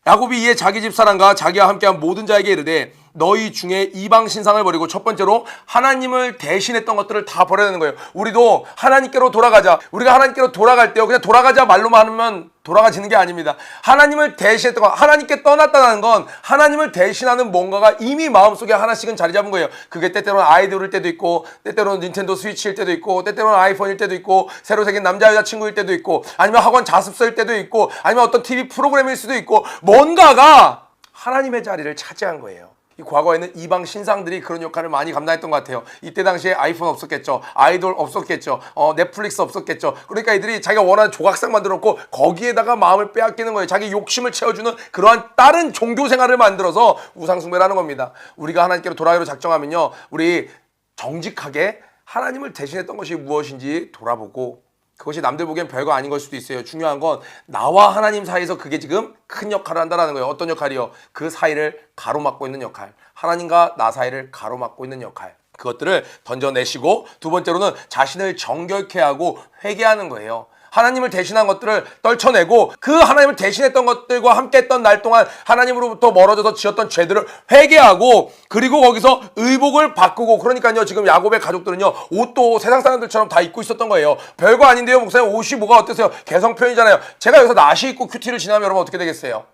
야곱이 이에 자기 집사람과 자기와 함께한 모든 자에게 이르되, 너희 중에 이방 신상을 버리고, 첫 번째로 하나님을 대신했던 것들을 다 버려야 되는 거예요. 우리도 하나님께로 돌아가자. 우리가 하나님께로 돌아갈 때요 그냥 돌아가자 말로만 하면 돌아가지는 게 아닙니다. 하나님을 대신했던 것, 하나님께 떠났다는 건 하나님을 대신하는 뭔가가 이미 마음속에 하나씩은 자리 잡은 거예요. 그게 때때로는 아이돌일 때도 있고, 때때로는 닌텐도 스위치일 때도 있고, 때때로는 아이폰일 때도 있고, 새로 생긴 남자 여자친구일 때도 있고, 아니면 학원 자습서일 때도 있고, 아니면 어떤 TV 프로그램일 수도 있고, 뭔가가 하나님의 자리를 차지한 거예요. 이 과거에는 이방 신상들이 그런 역할을 많이 감당했던 것 같아요. 이때 당시에 아이폰 없었겠죠, 아이돌 없었겠죠, 넷플릭스 없었겠죠. 그러니까 이들이 자기가 원하는 조각상 만들어 놓고 거기에다가 마음을 빼앗기는 거예요. 자기 욕심을 채워주는 그러한 다른 종교 생활을 만들어서 우상숭배를 하는 겁니다. 우리가 하나님께로 돌아가기로 작정하면요 우리 정직하게 하나님을 대신했던 것이 무엇인지 돌아보고, 그것이 남들 보기엔 별거 아닌 걸 수도 있어요. 중요한 건 나와 하나님 사이에서 그게 지금 큰 역할을 한다는 거예요. 어떤 역할이요? 그 사이를 가로막고 있는 역할. 하나님과 나 사이를 가로막고 있는 역할. 그것들을 던져내시고 두 번째로는 자신을 정결케 하고 회개하는 거예요. 하나님을 대신한 것들을 떨쳐내고 그 하나님을 대신했던 것들과 함께했던 날 동안 하나님으로부터 멀어져서 지었던 죄들을 회개하고 그리고 거기서 의복을 바꾸고 그러니까요 지금 야곱의 가족들은요 옷도 세상 사람들처럼 다 입고 있었던 거예요. 별거 아닌데요 목사님 옷이 뭐가 어때서요? 개성 표현이잖아요. 제가 여기서 나시 입고 큐티를 지나면 여러분 어떻게 되겠어요?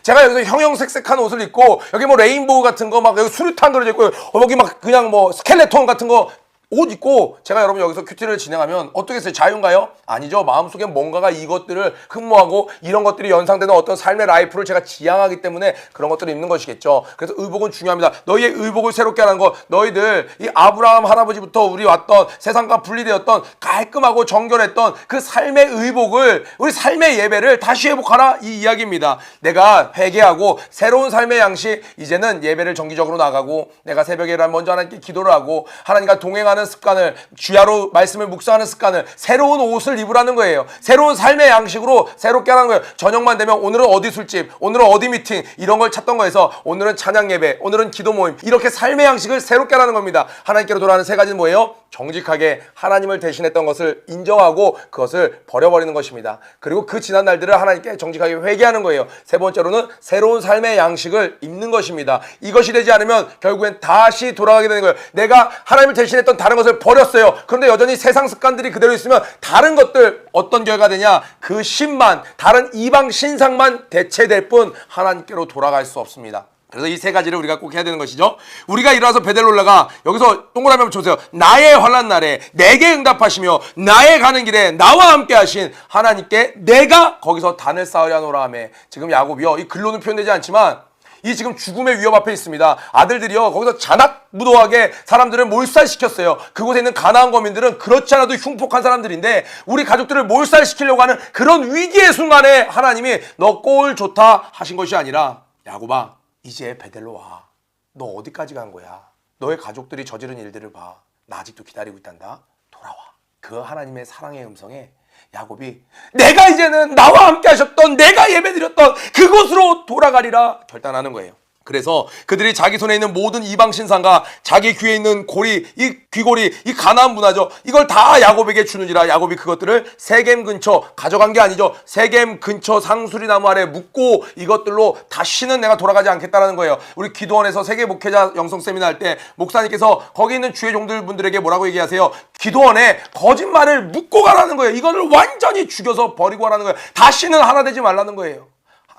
제가 여기서 형형색색한 옷을 입고 여기 뭐 레인보우 같은 거 막 여기 수류탄 그려져 있고 여기 막 그냥 뭐 스켈레톤 같은 거 옷 입고 제가 여러분 여기서 큐티를 진행하면 어떻겠어요? 자유인가요? 아니죠. 마음속에 뭔가가 이것들을 흠모하고 이런 것들이 연상되는 어떤 삶의 라이프를 제가 지향하기 때문에 그런 것들을 입는 것이겠죠. 그래서 의복은 중요합니다. 너희의 의복을 새롭게 하는 것, 너희들 이 아브라함 할아버지부터 우리 왔던 세상과 분리되었던 깔끔하고 정결했던 그 삶의 의복을 우리 삶의 예배를 다시 회복하라 이 이야기입니다. 내가 회개하고 새로운 삶의 양식 이제는 예배를 정기적으로 나가고 내가 새벽에 먼저 하나님께 기도를 하고 하나님과 동행하는 습관을 주야로 말씀을 묵상하는 습관을 새로운 옷을 입으라는 거예요. 새로운 삶의 양식으로 새롭게 하라는 거예요. 저녁만 되면 오늘은 어디 술집, 오늘은 어디 미팅 이런 걸 찾던 거에서 오늘은 찬양 예배, 오늘은 기도 모임 이렇게 삶의 양식을 새롭게 하라는 겁니다. 하나님께로 돌아가는 세 가지는 뭐예요? 정직하게 하나님을 대신했던 것을 인정하고 그것을 버려버리는 것입니다. 그리고 그 지난 날들을 하나님께 정직하게 회개하는 거예요. 세 번째로는 새로운 삶의 양식을 입는 것입니다. 이것이 되지 않으면 결국엔 다시 돌아가게 되는 거예요. 내가 하나님을 대신했던 다른 것을 버렸어요. 그런데 여전히 세상 습관들이 그대로 있으면 다른 것들 어떤 결과 되냐? 그 신만 다른 이방 신상만 대체될 뿐 하나님께로 돌아갈 수 없습니다. 그래서 이 세 가지를 우리가 꼭 해야 되는 것이죠. 우리가 일어나서 베델로 올라가 여기서 동그라미 한번 쳐보세요. 나의 환난 날에 내게 응답하시며 나의 가는 길에 나와 함께 하신 하나님께 내가 거기서 단을 쌓으려 하노라 하며 지금 야곱이요. 이 글로는 표현되지 않지만 이 지금 죽음의 위협 앞에 있습니다. 아들들이요 거기서 잔악무도하게 사람들을 몰살시켰어요. 그곳에 있는 가나안 거민들은 그렇지 않아도 흉폭한 사람들인데 우리 가족들을 몰살시키려고 하는 그런 위기의 순간에 하나님이 너 꼴 좋다 하신 것이 아니라 야곱아 이제 베델로 와. 너 어디까지 간 거야? 너의 가족들이 저지른 일들을 봐. 나 아직도 기다리고 있단다. 돌아와. 그 하나님의 사랑의 음성에 야곱이 내가 이제는 나와 함께 하셨던 내가 예배드렸던 그곳으로 돌아가리라 결단하는 거예요. 그래서 그들이 자기 손에 있는 모든 이방 신상과 자기 귀에 있는 고리, 이 귀고리, 이 가나안 문화죠. 이걸 다 야곱에게 주느니라. 야곱이 그것들을 세겜 근처 가져간 게 아니죠. 세겜 근처 상수리 나무 아래 묻고 이것들로 다시는 내가 돌아가지 않겠다라는 거예요. 우리 기도원에서 세계 목회자 영성 세미나 할 때 목사님께서 거기 있는 주의 종들 분들에게 뭐라고 얘기하세요? 기도원에 거짓말을 묻고 가라는 거예요. 이거를 완전히 죽여서 버리고 가라는 거예요. 다시는 하나 되지 말라는 거예요.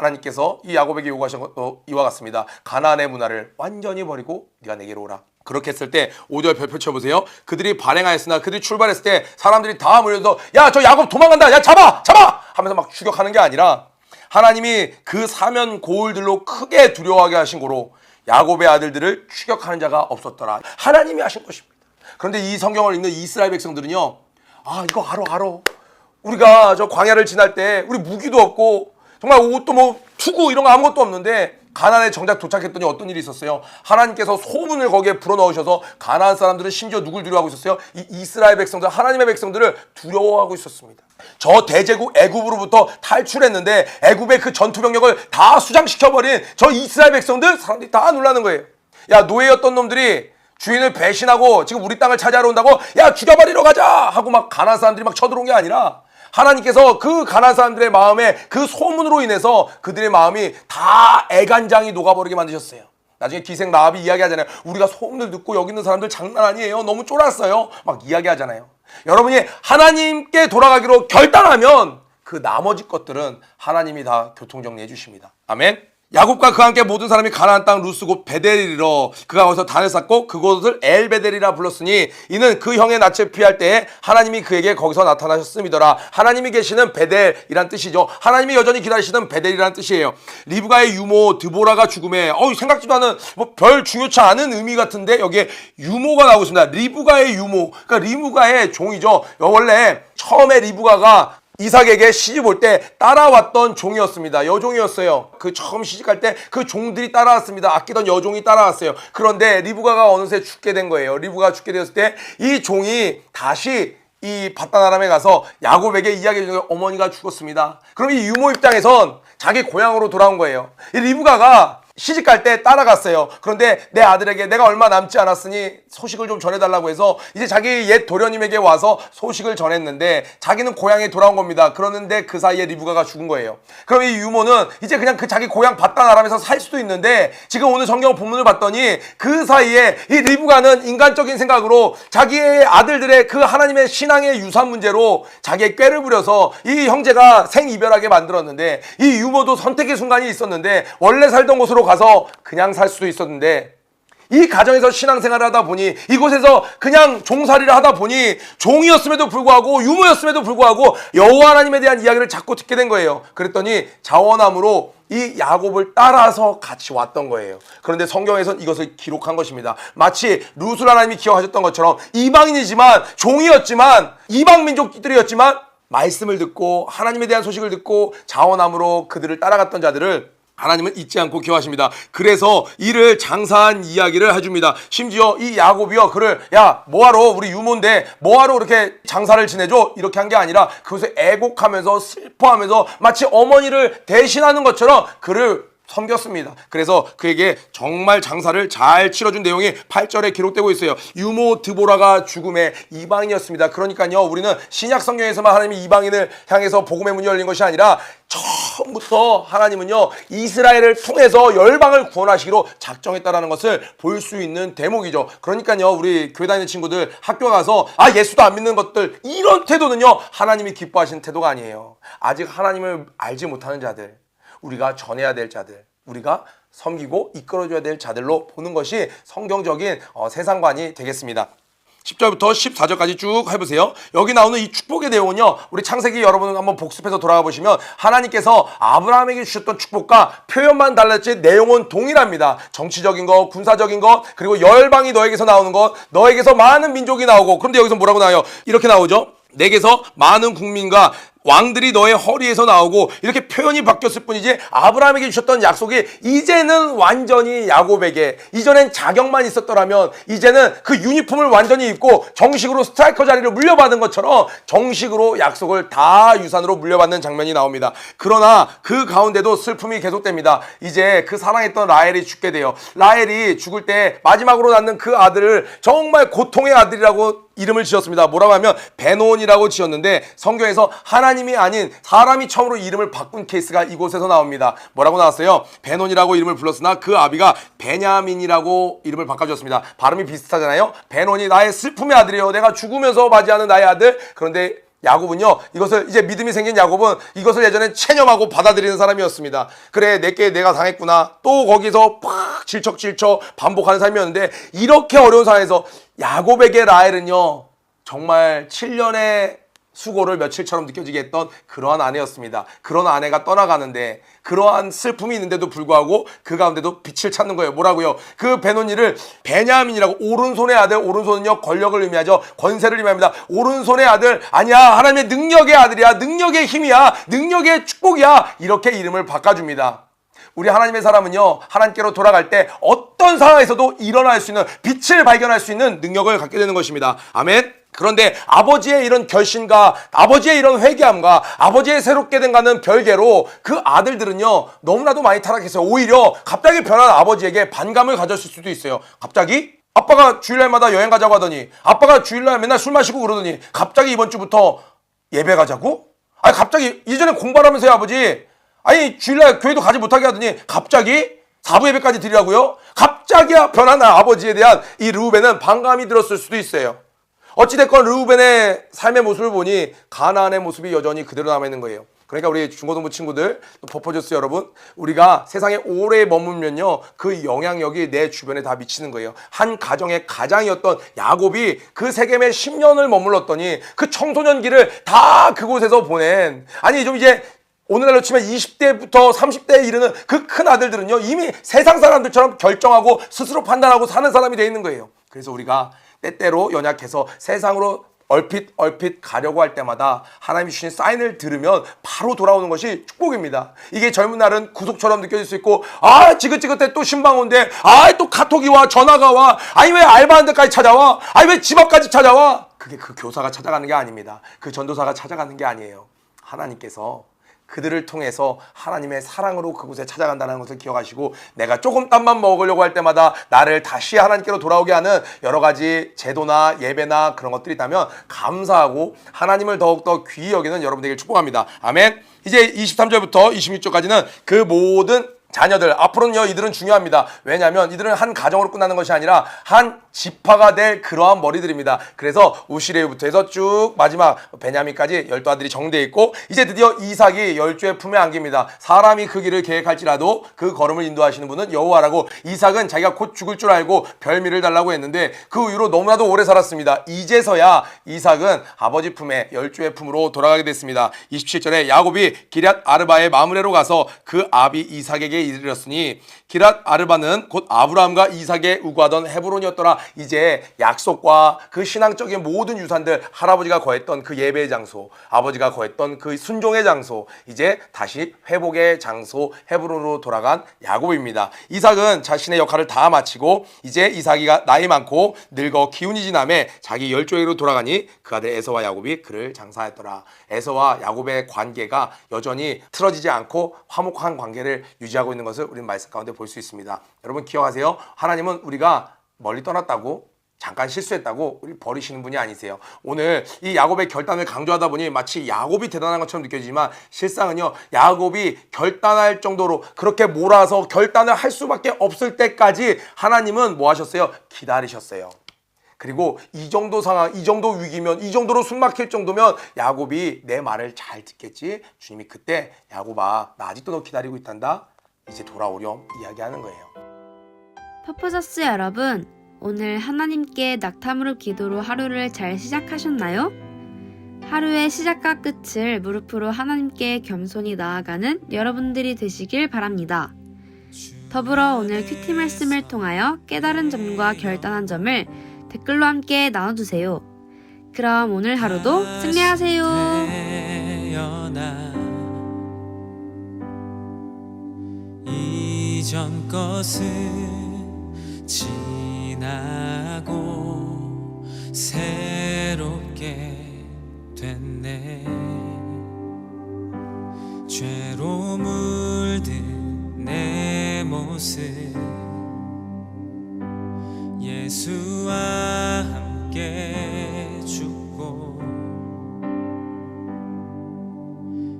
하나님께서 이 야곱에게 요구하신 것도 이와 같습니다. 가나안의 문화를 완전히 버리고 네가 내게로 오라. 그렇게 했을 때 5절 별표 쳐보세요. 그들이 발행하였으나 그들이 출발했을 때 사람들이 다 몰려서 야 저 야곱 도망간다. 야 잡아 하면서 막 추격하는 게 아니라 하나님이 그 사면 고울들로 크게 두려워하게 하신 고로 야곱의 아들들을 추격하는 자가 없었더라. 하나님이 하신 것입니다. 그런데 이 성경을 읽는 이스라엘 백성들은요. 아 이거 알아. 우리가 저 광야를 지날 때 우리 무기도 없고 정말 옷도 뭐 투구 이런 거 아무것도 없는데 가나안에 정작 도착했더니 어떤 일이 있었어요? 하나님께서 소문을 거기에 불어넣으셔서 가나안 사람들은 심지어 누굴 두려워하고 있었어요? 이 이스라엘 백성들, 하나님의 백성들을 두려워하고 있었습니다. 저 대제국 애굽으로부터 탈출했는데 애굽의 그 전투 병력을 다 수장시켜버린 저 이스라엘 백성들 사람들이 다 놀라는 거예요. 야 노예였던 놈들이 주인을 배신하고 지금 우리 땅을 차지하러 온다고 야 죽여버리러 가자 하고 막 가나안 사람들이 막 쳐들어온 게 아니라 하나님께서 그 가나안 사람들의 마음에 그 소문으로 인해서 그들의 마음이 다 애간장이 녹아버리게 만드셨어요. 나중에 기생 라합이 이야기하잖아요. 우리가 소문을 듣고 여기 있는 사람들 장난 아니에요. 너무 쫄았어요. 막 이야기하잖아요. 여러분이 하나님께 돌아가기로 결단하면 그 나머지 것들은 하나님이 다 교통정리해 주십니다. 아멘. 야곱과 그와 함께 모든 사람이 가나안 땅 루스 곧 베델이러 그가 거기서 단을 쌓고 그곳을 엘베델이라 불렀으니 이는 그 형의 낯을 피할 때에 하나님이 그에게 거기서 나타나셨음이더라. 하나님이 계시는 베델이란 뜻이죠. 하나님이 여전히 기다리시는 베델이란 뜻이에요. 리브가의 유모 드보라가 죽음에 생각지도 않은 뭐 별 중요치 않은 의미 같은데 여기에 유모가 나오고 있습니다. 리브가의 유모, 그러니까 리브가의 종이죠. 원래 처음에 리브가가 이삭에게 시집 올 때 따라왔던 종이었습니다. 여종이었어요. 그 처음 시집갈 때 그 종들이 따라왔습니다. 아끼던 여종이 따라왔어요. 그런데 리브가가 어느새 죽게 된 거예요. 리브가가 죽게 되었을 때 이 종이 다시 이 바단 아람에 가서 야곱에게 이야기해 주는 어머니가 죽었습니다. 그럼 이 유모 입장에선 자기 고향으로 돌아온 거예요. 이 리브가가 시집 갈 때 따라갔어요. 그런데 내 아들에게 내가 얼마 남지 않았으니 소식을 좀 전해달라고 해서 이제 자기 옛 도련님에게 와서 소식을 전했는데 자기는 고향에 돌아온 겁니다. 그러는데 그 사이에 리브가가 죽은 거예요. 그럼 이 유모는 이제 그냥 그 자기 고향 바단 아람에서 살 수도 있는데 지금 오늘 성경 본문을 봤더니 그 사이에 이 리브가는 인간적인 생각으로 자기의 아들들의 그 하나님의 신앙의 유산 문제로 자기의 꾀를 부려서 이 형제가 생이별하게 만들었는데 이 유모도 선택의 순간이 있었는데 원래 살던 곳으로 가서 그냥 살 수도 있었는데 이 가정에서 신앙생활을 하다 보니 이곳에서 그냥 종살이를 하다 보니 종이었음에도 불구하고 유모였음에도 불구하고 여호와 하나님에 대한 이야기를 자꾸 듣게 된 거예요. 그랬더니 자원함으로 이 야곱을 따라서 같이 왔던 거예요. 그런데 성경에서는 이것을 기록한 것입니다. 마치 룻을 하나님이 기억하셨던 것처럼 이방인이지만 종이었지만 이방 민족들이었지만 말씀을 듣고 하나님에 대한 소식을 듣고 자원함으로 그들을 따라갔던 자들을 하나님은 잊지 않고 기억하십니다. 그래서 이를 장사한 이야기를 해줍니다. 심지어 이 야곱이요 그를 야 뭐하러 우리 유모인데 뭐하러 그렇게 장사를 지내줘 이렇게 한 게 아니라 그것을 애곡하면서 슬퍼하면서 마치 어머니를 대신하는 것처럼 그를 섬겼습니다. 그래서 그에게 정말 장사를 잘 치러준 내용이 8절에 기록되고 있어요. 유모 드보라가 죽음의 이방인이었습니다. 그러니까요 우리는 신약 성경에서만 하나님이 이방인을 향해서 복음의 문이 열린 것이 아니라 처음부터 하나님은요 이스라엘을 통해서 열방을 구원하시기로 작정했다라는 것을 볼 수 있는 대목이죠. 그러니까요 우리 교회 다니는 친구들 학교 가서 예수도 안 믿는 것들 이런 태도는요 하나님이 기뻐하시는 태도가 아니에요. 아직 하나님을 알지 못하는 자들, 우리가 전해야 될 자들, 우리가 섬기고 이끌어줘야 될 자들로 보는 것이 성경적인 세상관이 되겠습니다. 10절부터 14절까지 쭉 해보세요. 여기 나오는 이 축복의 내용은요 우리 창세기 여러분 한번 복습해서 돌아가 보시면 하나님께서 아브라함에게 주셨던 축복과 표현만 달랐지 내용은 동일합니다. 정치적인 것, 군사적인 것, 그리고 열방이 너에게서 나오는 것, 너에게서 많은 민족이 나오고, 그런데 여기서 뭐라고 나와요? 이렇게 나오죠. 내게서 많은 국민과 왕들이 너의 허리에서 나오고, 이렇게 표현이 바뀌었을 뿐이지 아브라함에게 주셨던 약속이 이제는 완전히 야곱에게, 이전엔 자격만 있었더라면 이제는 그 유니폼을 완전히 입고 정식으로 스트라이커 자리를 물려받은 것처럼 정식으로 약속을 다 유산으로 물려받는 장면이 나옵니다. 그러나 그 가운데도 슬픔이 계속됩니다. 이제 그 사랑했던 라헬이 죽게 돼요. 라헬이 죽을 때 마지막으로 낳는 그 아들을 정말 고통의 아들이라고 이름을 지었습니다. 뭐라고 하면 베논이라고 지었는데 성경에서 하나님이 아닌 사람이 처음으로 이름을 바꾼 케이스가 이곳에서 나옵니다. 뭐라고 나왔어요? 베논이라고 이름을 불렀으나 그 아비가 베냐민이라고 이름을 바꿔줬습니다. 발음이 비슷하잖아요. 베논이 나의 슬픔의 아들이요, 내가 죽으면서 맞이하는 나의 아들. 그런데 야곱은요, 이것을 이제 믿음이 생긴 야곱은 이것을 예전에 체념하고 받아들이는 사람이었습니다. 그래, 내게 내가 당했구나. 또 거기서 팍 질척질척 반복하는 삶이었는데, 이렇게 어려운 상황에서 야곱에게 라헬은요 정말 7년의 수고를 며칠처럼 느껴지게 했던 그러한 아내였습니다. 그런 아내가 떠나가는데 그러한 슬픔이 있는데도 불구하고 그 가운데도 빛을 찾는 거예요. 뭐라고요? 그 베논이를 베냐민이라고, 오른손의 아들, 오른손은요 권력을 의미하죠. 권세를 의미합니다. 오른손의 아들, 아니야, 하나님의 능력의 아들이야, 능력의 힘이야, 능력의 축복이야, 이렇게 이름을 바꿔줍니다. 우리 하나님의 사람은요 하나님께로 돌아갈 때 어떤 상황에서도 일어날 수 있는, 빛을 발견할 수 있는 능력을 갖게 되는 것입니다. 아멘. 그런데 아버지의 이런 결심과 아버지의 이런 회개함과 아버지의 새롭게 된가는 별개로 그 아들들은요 너무나도 많이 타락했어요. 오히려 갑자기 변한 아버지에게 반감을 가졌을 수도 있어요. 갑자기 아빠가 주일날마다 여행 가자고 하더니, 아빠가 주일날 맨날 술 마시고 그러더니 갑자기 이번 주부터 예배 가자고? 아니 갑자기 이전에 공부하면서요 아버지, 아니 주일날 교회도 가지 못하게 하더니 갑자기 사부 예배까지 드리라고요? 갑자기 변한 아버지에 대한 이 르우벤은 반감이 들었을 수도 있어요. 어찌됐건 르우벤의 삶의 모습을 보니 가나안의 모습이 여전히 그대로 남아있는 거예요. 그러니까 우리 중고등부 친구들, 또 버퍼저스 여러분, 우리가 세상에 오래 머물면요 그 영향력이 내 주변에 다 미치는 거예요. 한 가정의 가장이었던 야곱이 그 세겜에 10년을 머물렀더니 그 청소년기를 다 그곳에서 보낸, 아니 좀 이제 오늘날로 치면 20대부터 30대에 이르는 그 큰 아들들은요 이미 세상 사람들처럼 결정하고 스스로 판단하고 사는 사람이 되어 있는 거예요. 그래서 우리가 때때로 연약해서 세상으로 얼핏 가려고 할 때마다 하나님이 주신 사인을 들으면 바로 돌아오는 것이 축복입니다. 이게 젊은 날은 구속처럼 느껴질 수 있고, 지긋지긋해, 또 신방 온대, 또 카톡이 와, 전화가 와, 아니 왜 알바하는 데까지 찾아와, 아니 왜 집 앞까지 찾아와. 그게 그게 그 교사가 찾아가는 게 아닙니다. 그 전도사가 찾아가는 게 아니에요. 하나님께서 그들을 통해서 하나님의 사랑으로 그곳에 찾아간다는 것을 기억하시고, 내가 조금 땀만 먹으려고 할 때마다 나를 다시 하나님께로 돌아오게 하는 여러 가지 제도나 예배나 그런 것들이 있다면 감사하고 하나님을 더욱더 귀히 여기는 여러분 되길 축복합니다. 아멘. 이제 23절부터 26절까지는 그 모든 자녀들, 앞으로는요 이들은 중요합니다. 왜냐하면 이들은 한 가정으로 끝나는 것이 아니라 한 지파가 될 그러한 머리들입니다. 그래서 우시레부터 해서 쭉 마지막 베냐민까지 12아들이 정되어 있고, 이제 드디어 이삭이 10주의 품에 안깁니다. 사람이 그 길을 계획할지라도 그 걸음을 인도하시는 분은 여호와라고. 이삭은 자기가 곧 죽을 줄 알고 별미를 달라고 했는데 그 이후로 너무나도 오래 살았습니다. 이제서야 이삭은 아버지 품에 10주의 품으로 돌아가게 됐습니다. 27절에 야곱이 기럇 아르바의 마므레로 가서 그 아비 이삭에게 이르렀으니, 기럇 아르바는 곧 아브라함과 이삭의 우구하던 헤브론이었더라. 이제 약속과 그 신앙적인 모든 유산들, 할아버지가 거했던 그 예배의 장소, 아버지가 거했던 그 순종의 장소, 이제 다시 회복의 장소 헤브론으로 돌아간 야곱입니다. 이삭은 자신의 역할을 다 마치고 이제 이삭이가 나이 많고 늙어 기운이 지남에 자기 열조에게로 돌아가니 그 아들 에서와 야곱이 그를 장사했더라. 에서와 야곱의 관계가 여전히 틀어지지 않고 화목한 관계를 유지하고 있는 것을 우리는 말씀 가운데 볼 수 있습니다. 여러분 기억하세요. 하나님은 우리가 멀리 떠났다고, 잠깐 실수했다고 우리 버리시는 분이 아니세요. 오늘 이 야곱의 결단을 강조하다 보니 마치 야곱이 대단한 것처럼 느껴지지만, 실상은요 야곱이 결단할 정도로 그렇게 몰아서 결단을 할 수밖에 없을 때까지 하나님은 뭐 하셨어요? 기다리셨어요. 그리고 이 정도 상황, 이 정도 위기면, 이 정도로 숨 막힐 정도면 야곱이 내 말을 잘 듣겠지. 주님이 그때 야곱아, 나 아직도 너 기다리고 있단다, 이제 돌아오렴 이야기하는 거예요. 퍼포저스 여러분, 오늘 하나님께 낙타무릎 기도로 하루를 잘 시작하셨나요? 하루의 시작과 끝을 무릎으로 하나님께 겸손히 나아가는 여러분들이 되시길 바랍니다. 더불어 오늘 큐티 말씀을 통하여 깨달은 점과 결단한 점을 댓글로 함께 나눠주세요. 그럼 오늘 하루도 승리하세요. 이전 것은 지나고 새롭게 됐네. 죄로 물든 내 모습 예수와 함께 죽고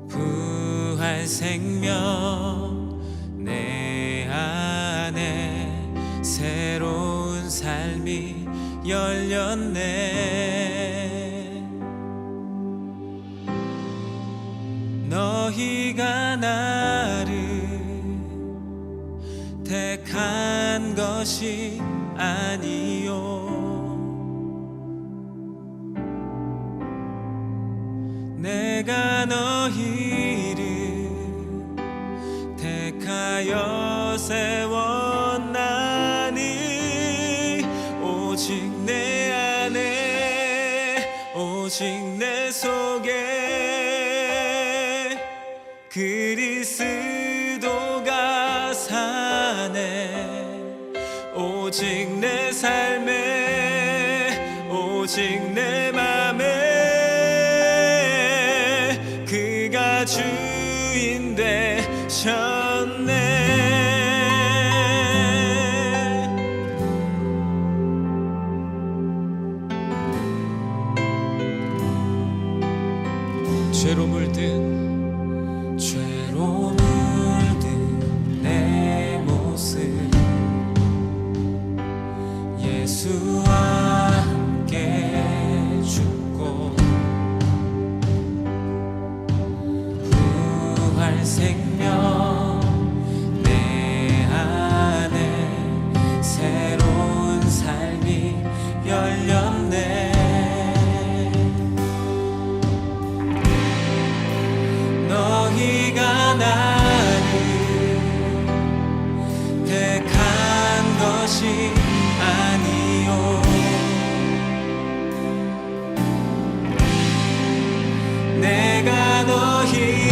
부활 생명 내 안에 새로운 삶이 열렸네. 너희가 나를 택한 것이 아니요, 내가 너희를 택하여 세웠나니 오직 내 안에, 오직 내 속에 그리스도가 사네. 오직 내 삶에, 오직 내 맘에 그가 주인 되셨네. 죄로 물든 내 모습 예수와 함께 죽고 부활 생명 내 안에 새로운 삶이 열렸네. 너희가 나를 택한 것이 아니요, 내가 너희